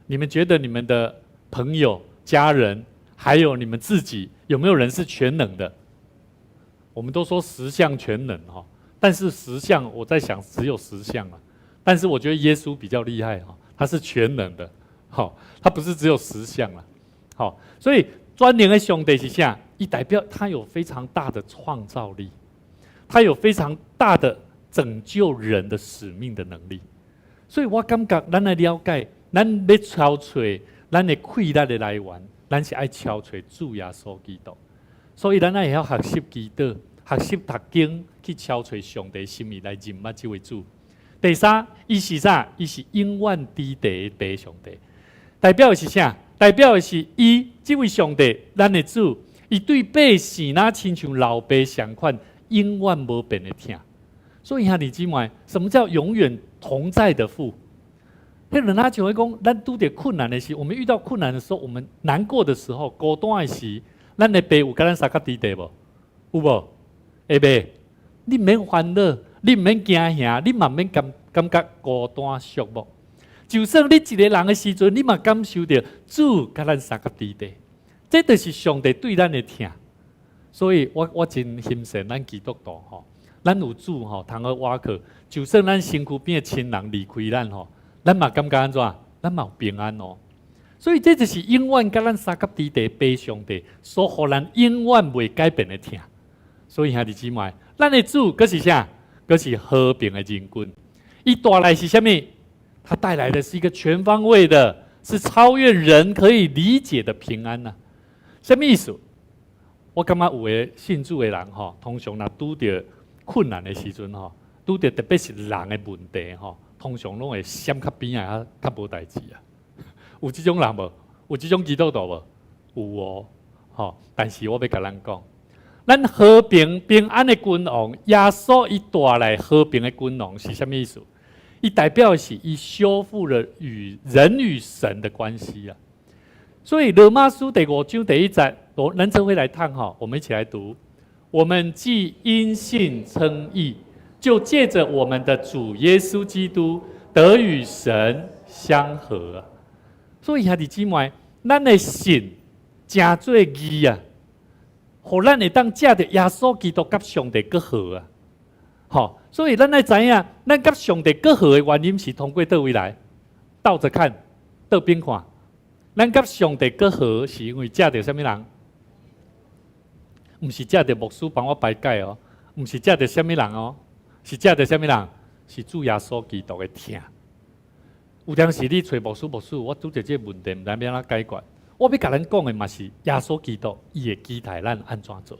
你们觉得你们的朋友、家人，还有你们自己，有没有人是全能的？我们都说十项全能但是十项我在想只有10项了。但是我觉得耶稣比较厉害他是全能的，他不是只有10项了。所以全能的上帝是啥？伊代表他有非常大的创造力，他有非常大的拯救人的使命的能力。所以我感觉咱来了解，咱要敲找咱的快乐的来源，咱是爱敲找主耶稣基督。所以咱也要学习祈祷，学习读经，去敲找上帝心意来认捌这位主。第三，伊是啥？伊是永远伫地的上帝，代表的是啥？代表的是伊这位上帝，咱的主，伊对百姓那亲像老爸相款，永远无变的疼。所以兄弟姊妹，什么叫永远同在的父？迄人他就会讲，咱拄着困难的时，我们遇到困难的时候，我们难过的时候，孤单的时，咱的爸有甲咱相较伫地无？有无？会袂？你唔免烦恼，你唔免惊吓，你嘛免感觉孤单寂寞。就算你一个人的时阵，你嘛感受到主甲咱相较伫地，这就是上帝对咱的疼。所以我真欣赏咱基督徒咱有主通去瓦靠，就算咱身躯边的亲人离开咱咱嘛感觉安怎？咱嘛有平安所以这就是永远甲咱相较伫地爸上帝所互咱永远未改变的疼。所以兄弟姊妹，咱的主佫是啥？佫是和平的人君。一带来是什么？它带来的是一个全方位的，是超越人可以理解的平安呐。什么意思？我感觉有的信主的人吼，通常若拄着困难的时阵吼，拄着特别是人的问题吼，通常拢会闪较边啊，较无代志啊。有这种人无？有这种基督徒无？有哦，吼。但是我要甲咱讲，咱和平平安的君王，耶稣伊带来和平的君王是什么意思？伊代表的是伊修复了与人与神的关系啊。所以罗马书第5章第1节，咱这回来看哈，我们一起来读。我们既因信称义，就借着我们的主耶稣基督得与神相合啊。所以兄弟姊妹，咱的信真做义啊，互咱会当借着耶稣基督甲上帝搁合啊。好，所以咱来知影，咱甲上帝搁合的原因是通过倒位来，倒着看，倒边看。咱甲上帝搁合是因为借着什么人？毋是借着牧师帮我排解哦，毋是借着什么人哦，是借着什么人？是主耶稣基督的疼。有当时你找牧师，我拄着这个问题，毋知要怎解决。我要甲咱讲的嘛是耶稣基督，伊会期待咱安怎做。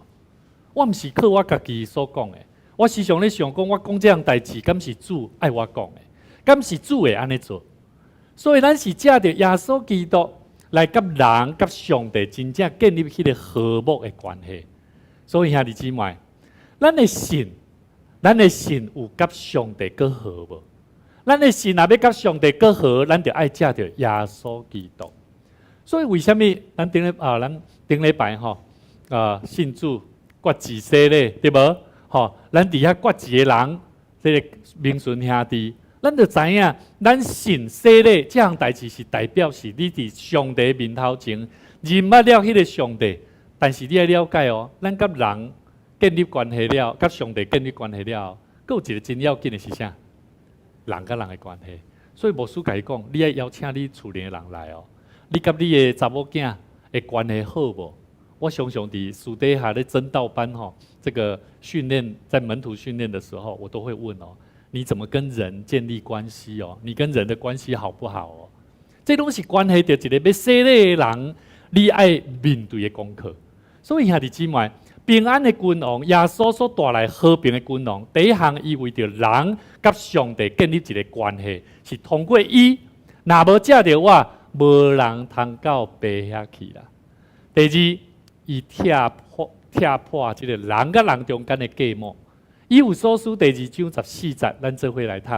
我毋是靠我家己所讲的，我时常咧想讲，我讲这样代志，敢是主爱我讲的，敢是主会安尼做。所以咱是借着耶稣基督来甲人、甲上帝真正建立起个和睦的关系。所以兄弟姊妹，咱的信有甲上帝搁合无？咱的信若要甲上帝搁合，咱就爱借着耶稣基督。所以为什么咱顶礼拜吼信主决志洗礼，对无？吼，咱伫遐决志的人，这个明顺兄弟，咱就知影，咱信洗礼这项代志是代表是你伫上帝面头前认捌了迄个上帝。但是你要了解哦，咱甲人建立关系了，甲上帝建立关系了，佫有一个真要紧的是啥？人甲人的关系。所以牧师甲伊讲，你要邀请你厝里的人来哦。你甲你的查某囝的关系好无？我常常伫私底下咧真道班吼，这个训练在门徒训练的时候，我都会问哦，你怎么跟人建立关系哦？你跟人的关系好不好哦？这拢是关系到一个要洗礼的人，你爱面对的功课。所以兄弟姊妹，平安的君王，耶稣所带来和平的君王，第一项，伊为着人甲上帝建立一个关系，是通过伊。若无借着我，无人通到白遐去啦。第二，伊踢破这个人甲人中间的隔膜。以弗所书第2章14节，咱这回来读。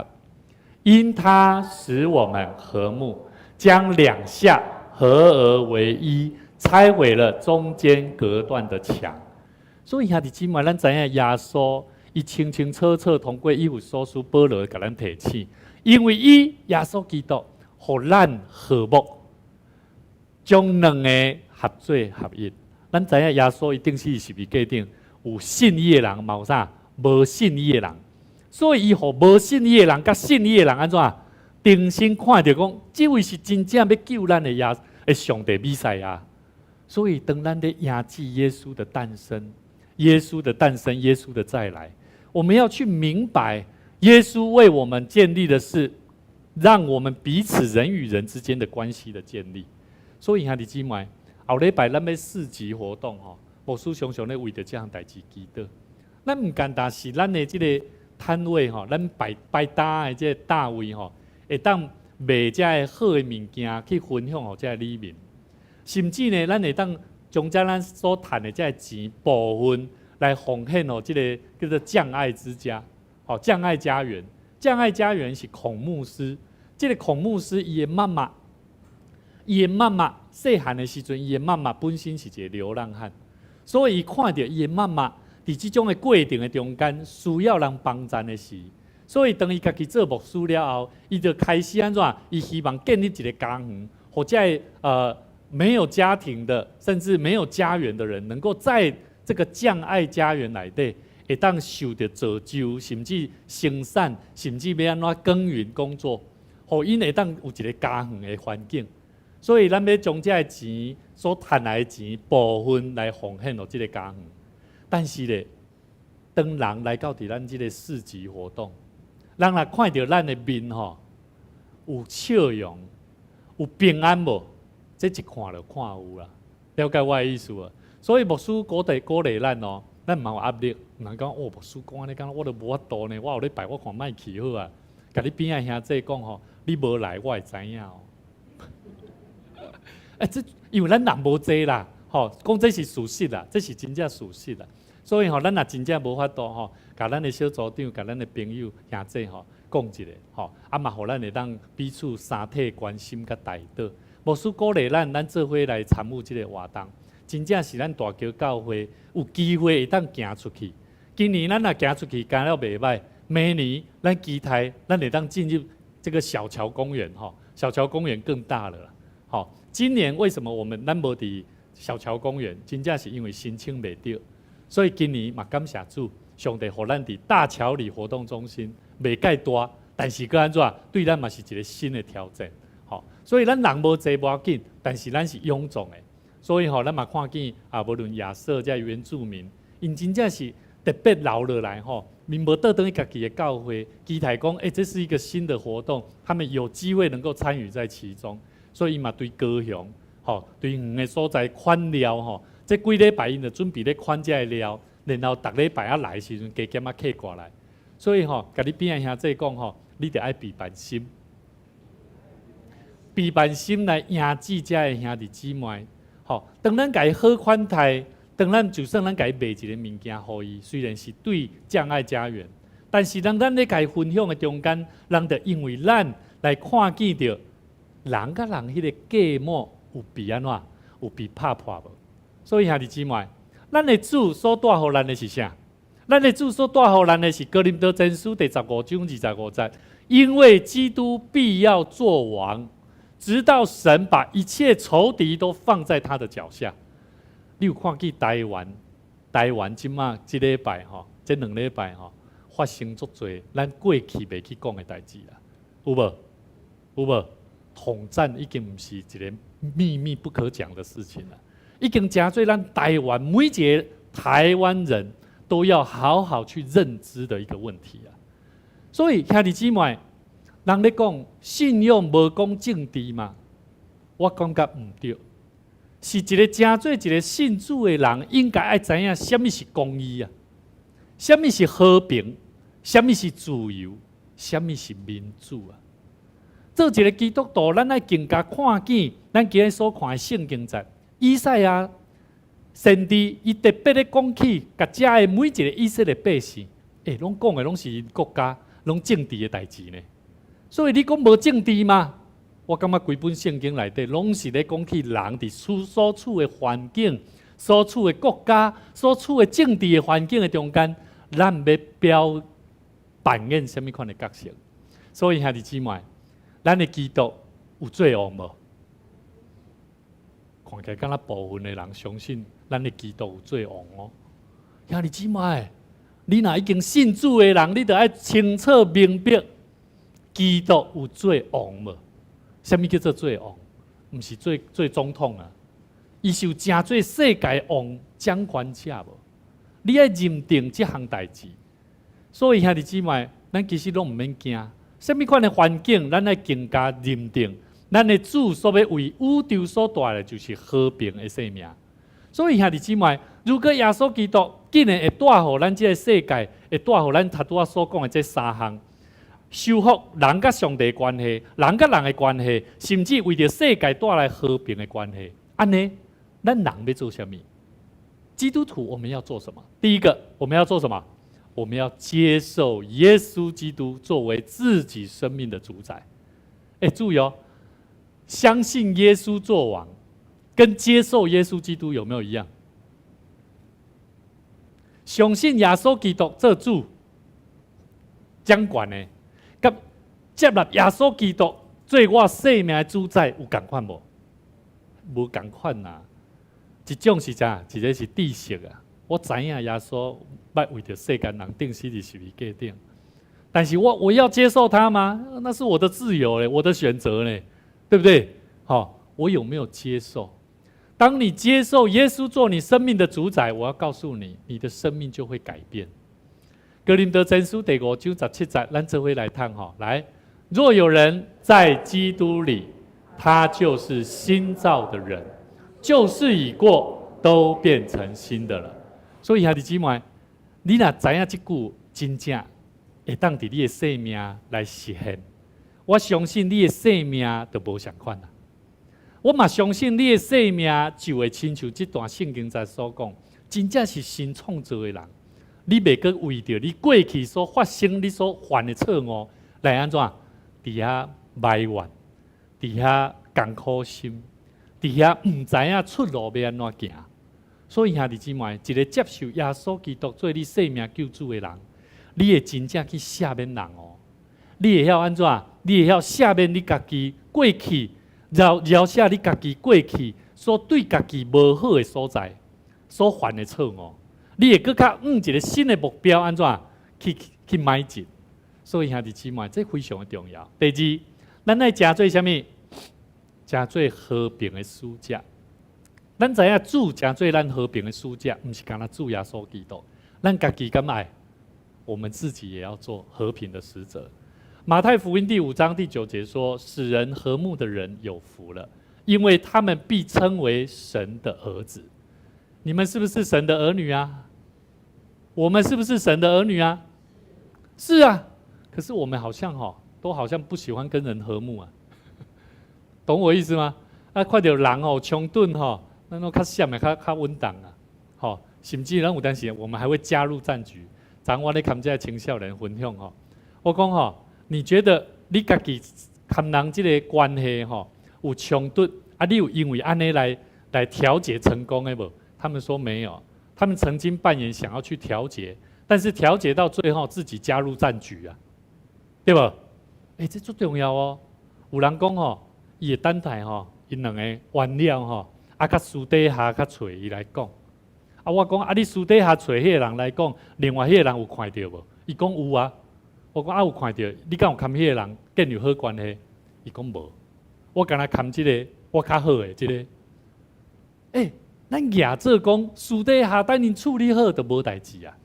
因他使我们和睦，将两下合而为一。拆毁了中间隔断的墙，所以兄弟姊妹，咱知影耶稣伊清清楚楚通过以弗所书保罗甲咱提醒，因为伊耶稣基督互咱和睦，将两个合做合一。咱知影耶稣一定是十字架顶有信伊的人，嘛有啥无信伊的人，所以伊互无信伊的人甲信伊的人安怎定睛看着讲，这位是真正要救咱的上帝弥赛亚。所以，当咱在迎接耶稣的诞生，耶稣的再来，我们要去明白，耶稣为我们建立的是让我们彼此人与人之间的关系的建立。所以，兄弟姊妹，后礼拜咱要4级活动吼，牧师常常咧为着这项代志祈祷。咱唔简单是咱的这个摊位吼，咱摆搭的这个大位吼，会当卖这个好的物件去分享给这个里面。甚至呢，咱会当将咱所赚的这钱部分来奉献这个叫做匠爱之家，匠爱家园。匠爱家园是孔牧师，这个孔牧师伊的妈妈细汉的时阵，伊的妈妈本身是一个流浪汉，所以伊看到伊的妈妈伫这种的过程的中间需要人帮助的时，所以当伊家己做牧师了后，伊就开始安怎？伊希望建立一个家园，或者没有家庭的，甚至没有家园的人，能够在这个匠爱家园内底，会当受到造就，甚至生产，甚至要安怎耕耘工作，互因会当有一个家园的环境。所以，咱要将这个钱所赚来的钱部分来奉献到这个家园。但是咧，当人来到咱这个4级活动，人若看到咱的面吼，有笑容，有平安无？这一看就看有啦，了解我的意思啊。所以牧师鼓励咱哦，咱嘛有压力，唔通讲哦，牧师讲安尼讲，我都无法度呢。我有咧拜，我看卖去好啊。甲你边仔兄弟讲吼，你无来，我会知影哦。这因为咱人无济啦，吼，讲这是事实啦，这是真正事实啦。所以吼，咱若真正无法度吼，甲咱的小组长、甲咱的朋友兄弟吼讲一下，吼，嘛互咱会当彼此三体关心甲带导。牧师鼓励咱做伙来参与这个活动，真正是咱大桥教会有机会会当行出去。今年咱若行出去，行了袂歹，明年咱期待咱会当进入这个小桥公园，吼，小桥公园更大了啦，吼。今年为什么咱无伫小桥公园？真正是因为申请袂到，所以今年嘛感谢主，上帝互咱伫大桥里活动中心袂介大，但是佮安怎对咱嘛是一个新的挑战。好，所以咱人无济无要紧，但是咱是臃肿的，所以咱嘛看见无论亚瑟这原住民，因真正是特别留落来面无倒转去家己的教会，期待讲，这是一个新的活动，他们有机会能够参与在其中。所以嘛，对高雄，对远的所在款料，这几礼拜因就准备咧款这个料，然后逐礼拜来的时阵加减客过来。所以甲你边仔兄弟讲，你得爱备办心，备办心来迎接遮的兄弟姊妹。当咱家好款待，当咱就算咱家卖一个物件互伊，虽然是对障碍家园，但是当咱咧家分享的中间，人就因为咱来看见到。人甲人迄个芥末有被安怎？有被拍破无？所以兄弟姊妹，咱的主所带互咱的是啥？咱的主所带互咱的是哥林多前书第15章25节，因为基督必要作王，直到神把一切仇敌都放在他的脚下。你有看见台湾即马即礼拜这2礼拜发生足多咱过去袂去讲的代志啦，有无？有无？统战已经不是一个秘密不可讲的事情了，已经真多咱台湾每一个台湾人都要好好去认知的一个问题啊。所以兄弟姊妹，人咧讲信用无讲政治嘛，我感觉唔对，是一个真做一个信主的人应该爱知影什么是公义啊，什么是和平，什么是自由，什么是民主啊。做一个基督徒，咱爱更加看见咱今日所看的圣经节，以赛亚先知伊特别咧讲起，甲遮的每一个以色列百姓，拢讲的拢是因国家，拢政治的代志呢。所以你讲无政治吗？我感觉规本圣经内底拢是咧讲起人伫所处的环境、所处的国家、所处的政治的环境的中间，咱要扮演什么款的角色？所以兄弟姊妹。咱的基督有做王无？看起来敢若部分的人相信咱的基督有做王哦。兄弟姊妹，你若已经信主的人，你就要清楚明白，基督有做王无？什么叫做做王？不是做总统啊，伊是有真做世界王掌权者无？你要认定这项代志。所以兄弟姊妹，咱其实拢唔免惊。什么款的环境，咱要更加认定，咱的主所要为宇宙所带的，就是和平的生命。所以兄弟姊妹，如果耶稣基督竟然会带予咱这个世界，会带予咱头拄仔所讲的这3项，修复人甲上帝的关系，人甲人的关系，甚至为着世界带来和平的关系，安尼，咱人要做什么？基督徒我们要做什么？第一个，我们要做什么？我们要接受耶稣基督作为自己生命的主宰。注意哦，相信耶稣作王，跟接受耶稣基督有没有一样？相信耶稣基督做主掌权的，跟接纳耶稣基督做我生命的主宰有同款无？无同款呐，一种是啥？一个是知识啊。我知影耶稣要为着世间人钉死伫十字架顶，但是我要接受他吗？那是我的自由嘞，我的选择嘞，对不对？我有没有接受？当你接受耶稣做你生命的主宰，我要告诉你，你的生命就会改变。哥林多前书第5章17节，咱这回来看哈。来，若有人在基督里，他就是新造的人，旧事已过，都变成新的了。所以兄弟姊妹，你若知影这句真正会当伫你的生命来实现，我相信你的生命就无相款啦。我嘛相信你的生命就会亲像这段圣经在所讲，真正是新创造的人。你袂阁为着你过去所发生、你所犯的错误来安怎？伫遐埋怨，伫遐艰苦心，伫遐唔知影出路要安怎行。所以兄弟姊妹，一个接受耶稣基督做你生命救主的人，你会真正去赦免人哦。你会晓安怎？你会晓赦免你家己过去，饶赦你家己过去所对家己无好的所在，所犯的错误。你会更较一个新的目标，安怎去迈进？所以兄弟姊妹，这非常的重要。第二，咱爱诚做啥物？诚做和平的使者。咱知影主诚做咱和平的使者，不是干那主耶稣基督。咱家己敢爱，我们自己也要做和平的使者。马太福音第5章第9节说：“使人和睦的人有福了，因为他们必称为神的儿子。”你们是不是神的儿女啊？我们是不是神的儿女啊？是啊，可是我们好像都好像不喜欢跟人和睦啊，懂我意思吗？看到人冲突那种较闪的较稳当啊，甚至咱有当时我们还会加入战局。昨我咧看这青少年分享我讲你觉得你家己跟人这个关系有冲突啊？你有因为安尼来调节成功的无？他们说没有，他们曾经扮演想要去调节，但是调节到最后自己加入战局啊，对吧？这最重要哦。有人讲伊会等待因两个完了甲私底下甲找伊来讲。我讲你私底下找迄个人来讲，另外迄个人有看到无？伊讲有啊。我讲有看到，你敢有看迄个人建立好关系？伊讲无。我敢若看这个我较好的这个。咱亚做讲私底下等人处理好就无代志啊。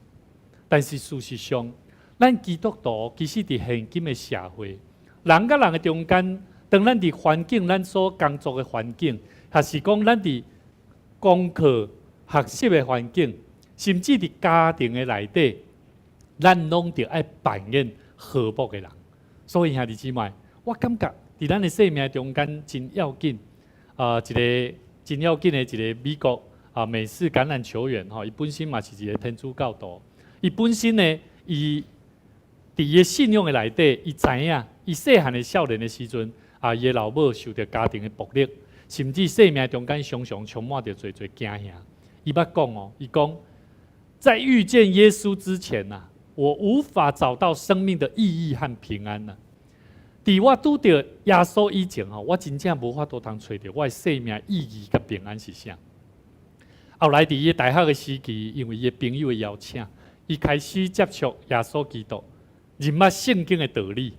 但是事实上，咱基督徒其实伫现今的社会，人甲人的中间，当咱伫环境，咱所工作的环境，还是讲咱伫功课、学习的环境，甚至伫家庭的内底，咱拢着爱扮演和睦的人。所以兄弟姊妹，我感觉伫咱的生命中间真要紧一个。真要紧的一个美国美式橄榄球员伊本身嘛是一个天主教徒，伊本身呢，伊伫伊信仰的内底，伊知影，伊细汉的少年的时阵伊的老母受到家庭的暴力，甚至生命中间常常充满着侪惊吓。伊捌讲伊讲，在遇见耶稣之前我无法找到生命的意义和平安伫我拄到耶稣以前我真正无法度通找到我的生命意义甲平安是啥。后来伫伊大学的时期，因为伊朋友的邀请，伊开始接触耶稣基督，认捌圣经的道理。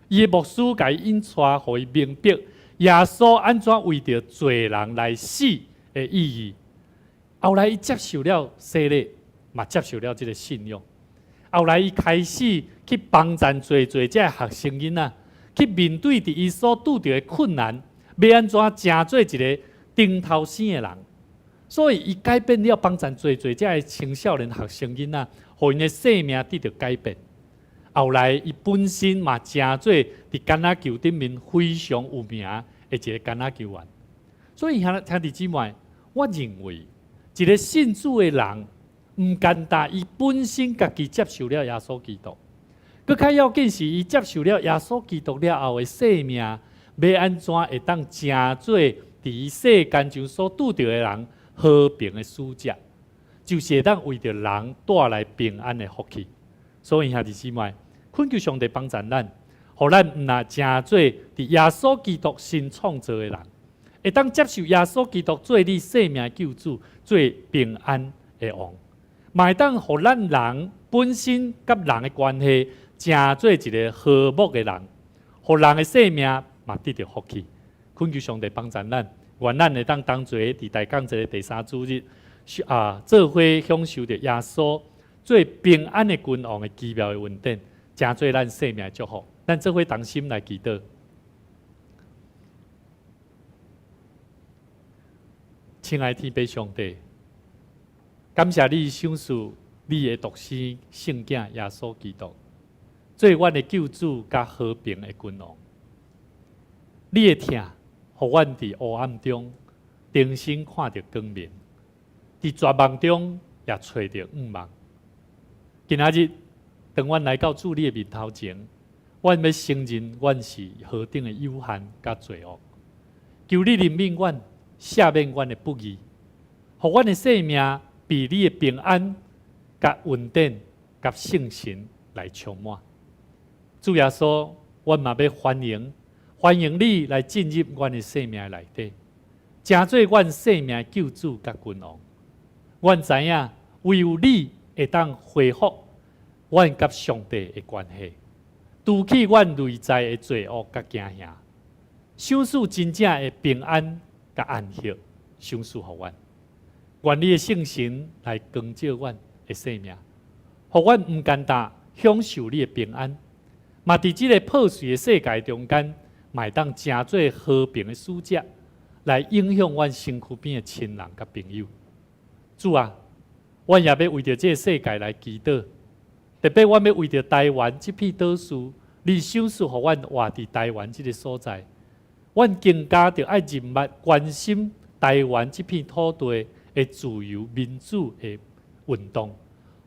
伊的牧师甲伊引出，互伊明白耶稣安怎为着罪人来死的意义。后来伊接受了洗礼，嘛接受了这个信仰。后来伊开始去帮助这些学生囡仔。去面对伫伊所拄着的困难，要安怎成做一个顶头生的人。所以伊改变了，帮助做这的青少年学生囡仔，互因的生命得到改变。后来伊本身嘛成做伫橄榄球顶面非常有名的一个橄榄球员。所以兄弟姊妹，我认为一个信主的人，唔简单，伊本身家己接受了耶稣基督。更较要紧是，伊接受了耶稣基督了后的生命，要安怎会当成做伫世间上所拄到的人和平的使者，就是会当为着人带来平安的福气。所以兄弟姊妹，恳求上帝帮助咱，互咱毋若成做伫耶稣基督新创造的人，会当接受耶稣基督做你生命救主，做平安的王，嘛会当互咱人本身甲人的关系。成做一个和睦的人，互人的生命嘛得到福气。恳求上帝帮助咱，愿咱会当做伫大港节第3主日做伙享受着耶稣最平安的君王的奇妙的恩典，真做咱生命的祝福。咱做伙同心来祈祷。亲爱的天父上帝，感谢你赏赐你的独生圣子耶稣基督，做阮的救主甲和平的君王。你的疼，互阮伫黑暗中重新看到光明，伫绝望中也找到盼望。今仔日，当阮来到主你的面头前，阮要承认阮是何等的有限甲罪恶，求你怜悯阮，赦免阮的不义，互阮的生命被你的平安、甲恩典、甲圣神来充满。主耶稣，阮嘛要欢迎你来进入阮的生命内底，成做阮生命的救主甲君王。阮知影，唯有你会当恢复阮甲上帝的关系，除去阮内在的罪恶甲惊吓，赏赐真正的平安甲安息，赏赐互阮。愿你的圣神来光照阮的生命，互阮毋简单享受你的平安，嘛伫即个破碎的世界中间，嘛会当成做和平的使者，来影响阮身躯边的亲人甲朋友。主啊，阮也要为着这个世界来祈祷，特别阮要为着台湾这片岛屿，你赏赐互阮活伫台湾这个所在，阮更加着爱认捌关心台湾这片土地的自由民主的运动，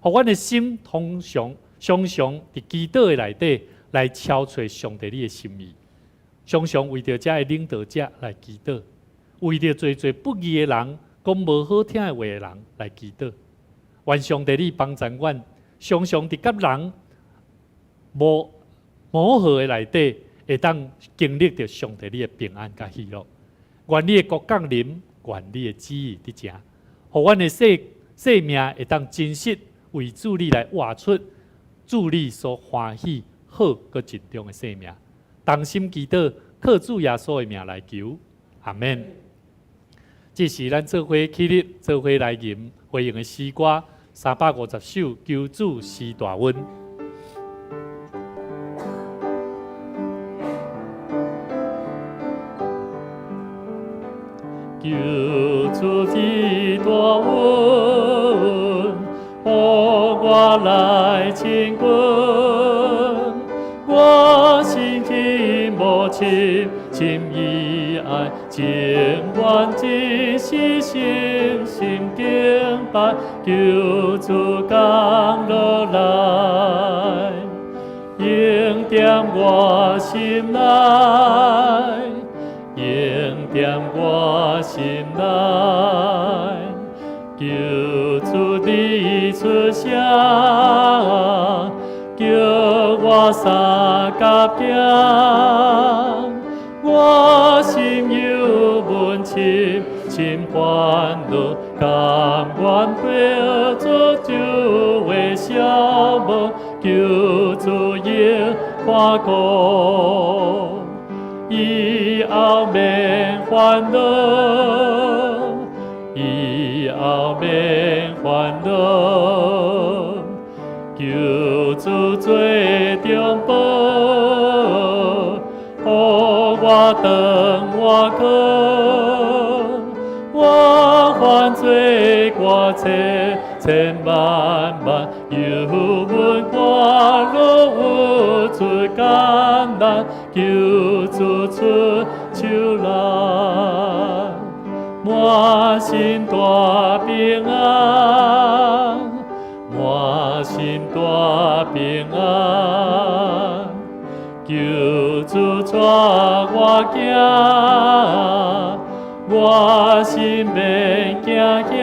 互阮的心常常伫祈祷的内底来敲找上帝你的心意，常常为着这个领导者来祈祷，为着做不义的人，讲无好听的话的人来祈祷。愿上帝你帮助阮，常常伫甲人磨合的内底，会当经历着上帝你的平安甲喜乐。愿你的国降临，愿你的旨意伫成，互阮的生命会当真实为主你来活出主你所欢喜好搁尽忠的生命。同心祈祷，靠主耶稣的名来求，阿门。这是咱做伙起立，做伙来吟回应的诗歌350首，求主施大恩。求主施大恩，互我来亲近。我心情无深，深以爱，情愿真是诚心敬拜，求主降落来，应点我心内，应点我心内，求主你出声，叫我三甲行，我心有温情，心欢乐，甘愿陪主就为消磨，求主应看顾，以后免烦恼，以后免烦恼。求主做中保，互我当我靠，我犯罪过千万，犹问我路有出艰难，求主出手来，满心大平安。满心大平安，求主带我行，我心免惊吓。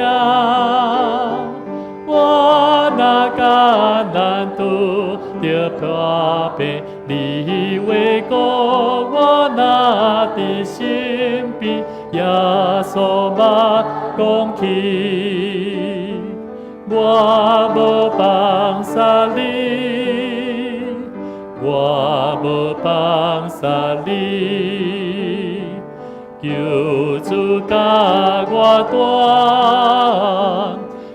我若艰难拄着破病，你为顾我若伫身边，耶稣嘛讲起。我无放下你，我无放下你，求主甲我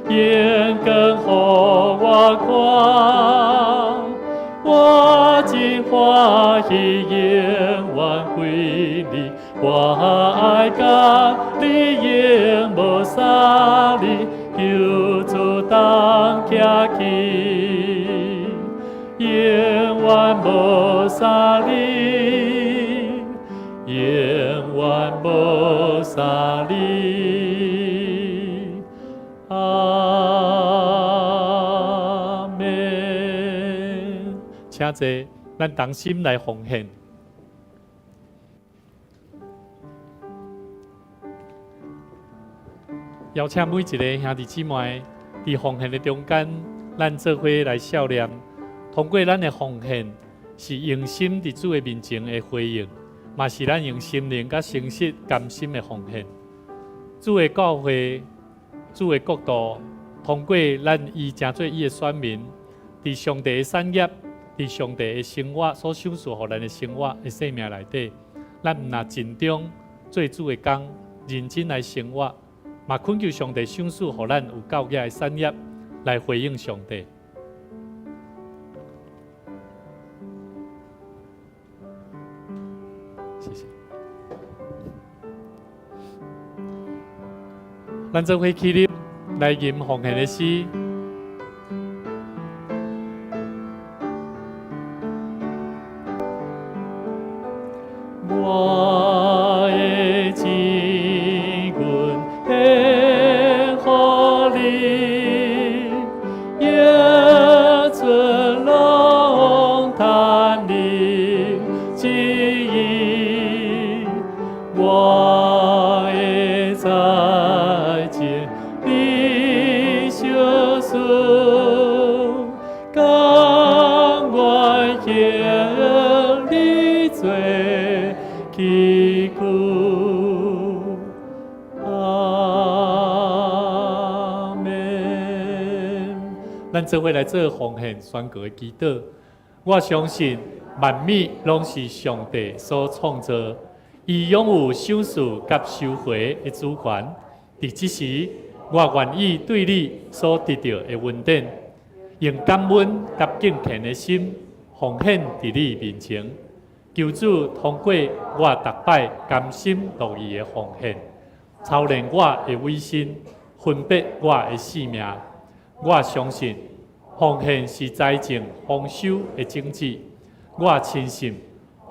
带，应更互我欢喜永远归你，我爱甲你永无相离，求主当行去，永远无相离，永远无相离。阿门。请坐，咱同心来奉献。邀请每一个兄弟姊妹伫奉献的中间，咱做伙来笑念。通过咱的奉献，是用心伫主的面前的回应，嘛是咱用心灵甲诚实甘心的奉献。主的教会，主的国度，通过咱伊成做伊的选民，伫上帝的产业，伫上帝的生活所享受互咱的生活的生命内底，咱毋若尽忠做主的工，认真来生活。嘛，恳求上帝赏赐，互咱有教业的产业来回应上帝。谢谢。咱做伙起立，来吟奉献的诗。我的志愿献乎你，也存龙潭灵之意。我的在前，你小事，甘愿献你做。祈求，阿门。咱做伙来做奉献宣告的祈祷。我相信万物拢是上帝所创造，伊拥有赏赐甲收回的主权。伫即时，我愿意对你所得到的恩典，用感恩甲敬虔的心奉献伫你面前。求主通过我逐摆甘心乐意的奉献，操练我的委身，分别我的性命。我相信奉献是财政丰收的种子。我深信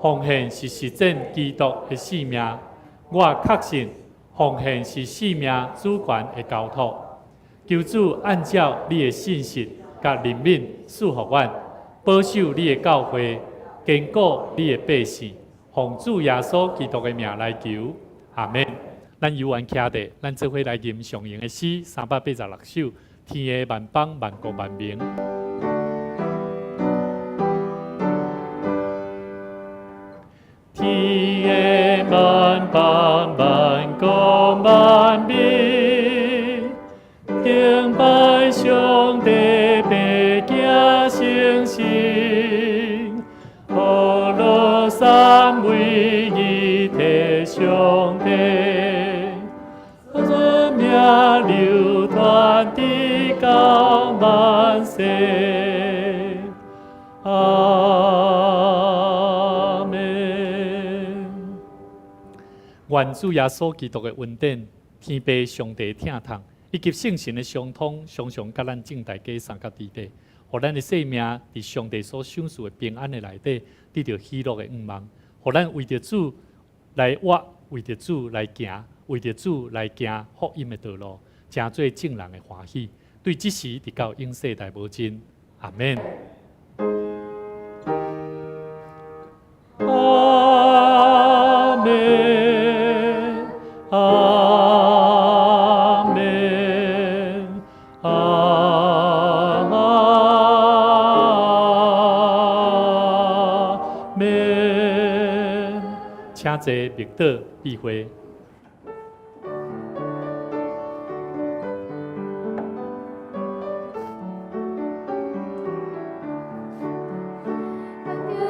奉献是实践基督的性命。我确信奉献是性命主权的交托。求主按照你的信息甲灵敏赐福我，保守你的教会。坚固你的百姓，奉主耶稣基督的名来求，阿门。咱犹原徛地，咱做伙来吟上行的诗386首，天的万邦万国万民。天的万邦万国万民，敬拜上帝，白行诚信。何乐三位一体上帝，生命流传地到万世。阿门。愿主耶稣基督的恩典、天父上帝的疼痛，以及圣神的相通，常常甲咱众大家三角地带。互咱的生命伫上帝所赏赐的平安的内底，得到喜乐的愿望。互咱为着主来活，为着主来行，为着主来行福音的道路，真做众人的欢喜。对即时直到永世代无尽，阿门。阿门，阿门，阿门。请坐，默祷闭会。我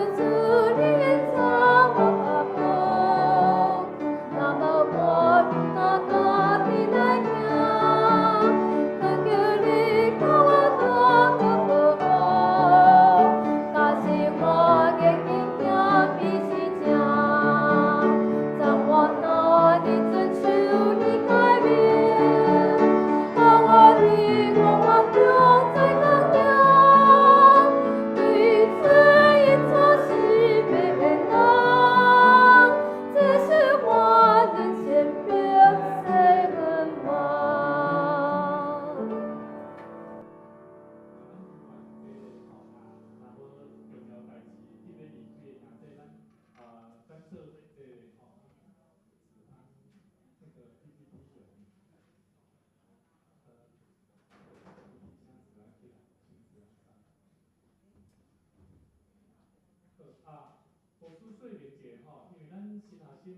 啊，读书睡眠节因为咱新学生。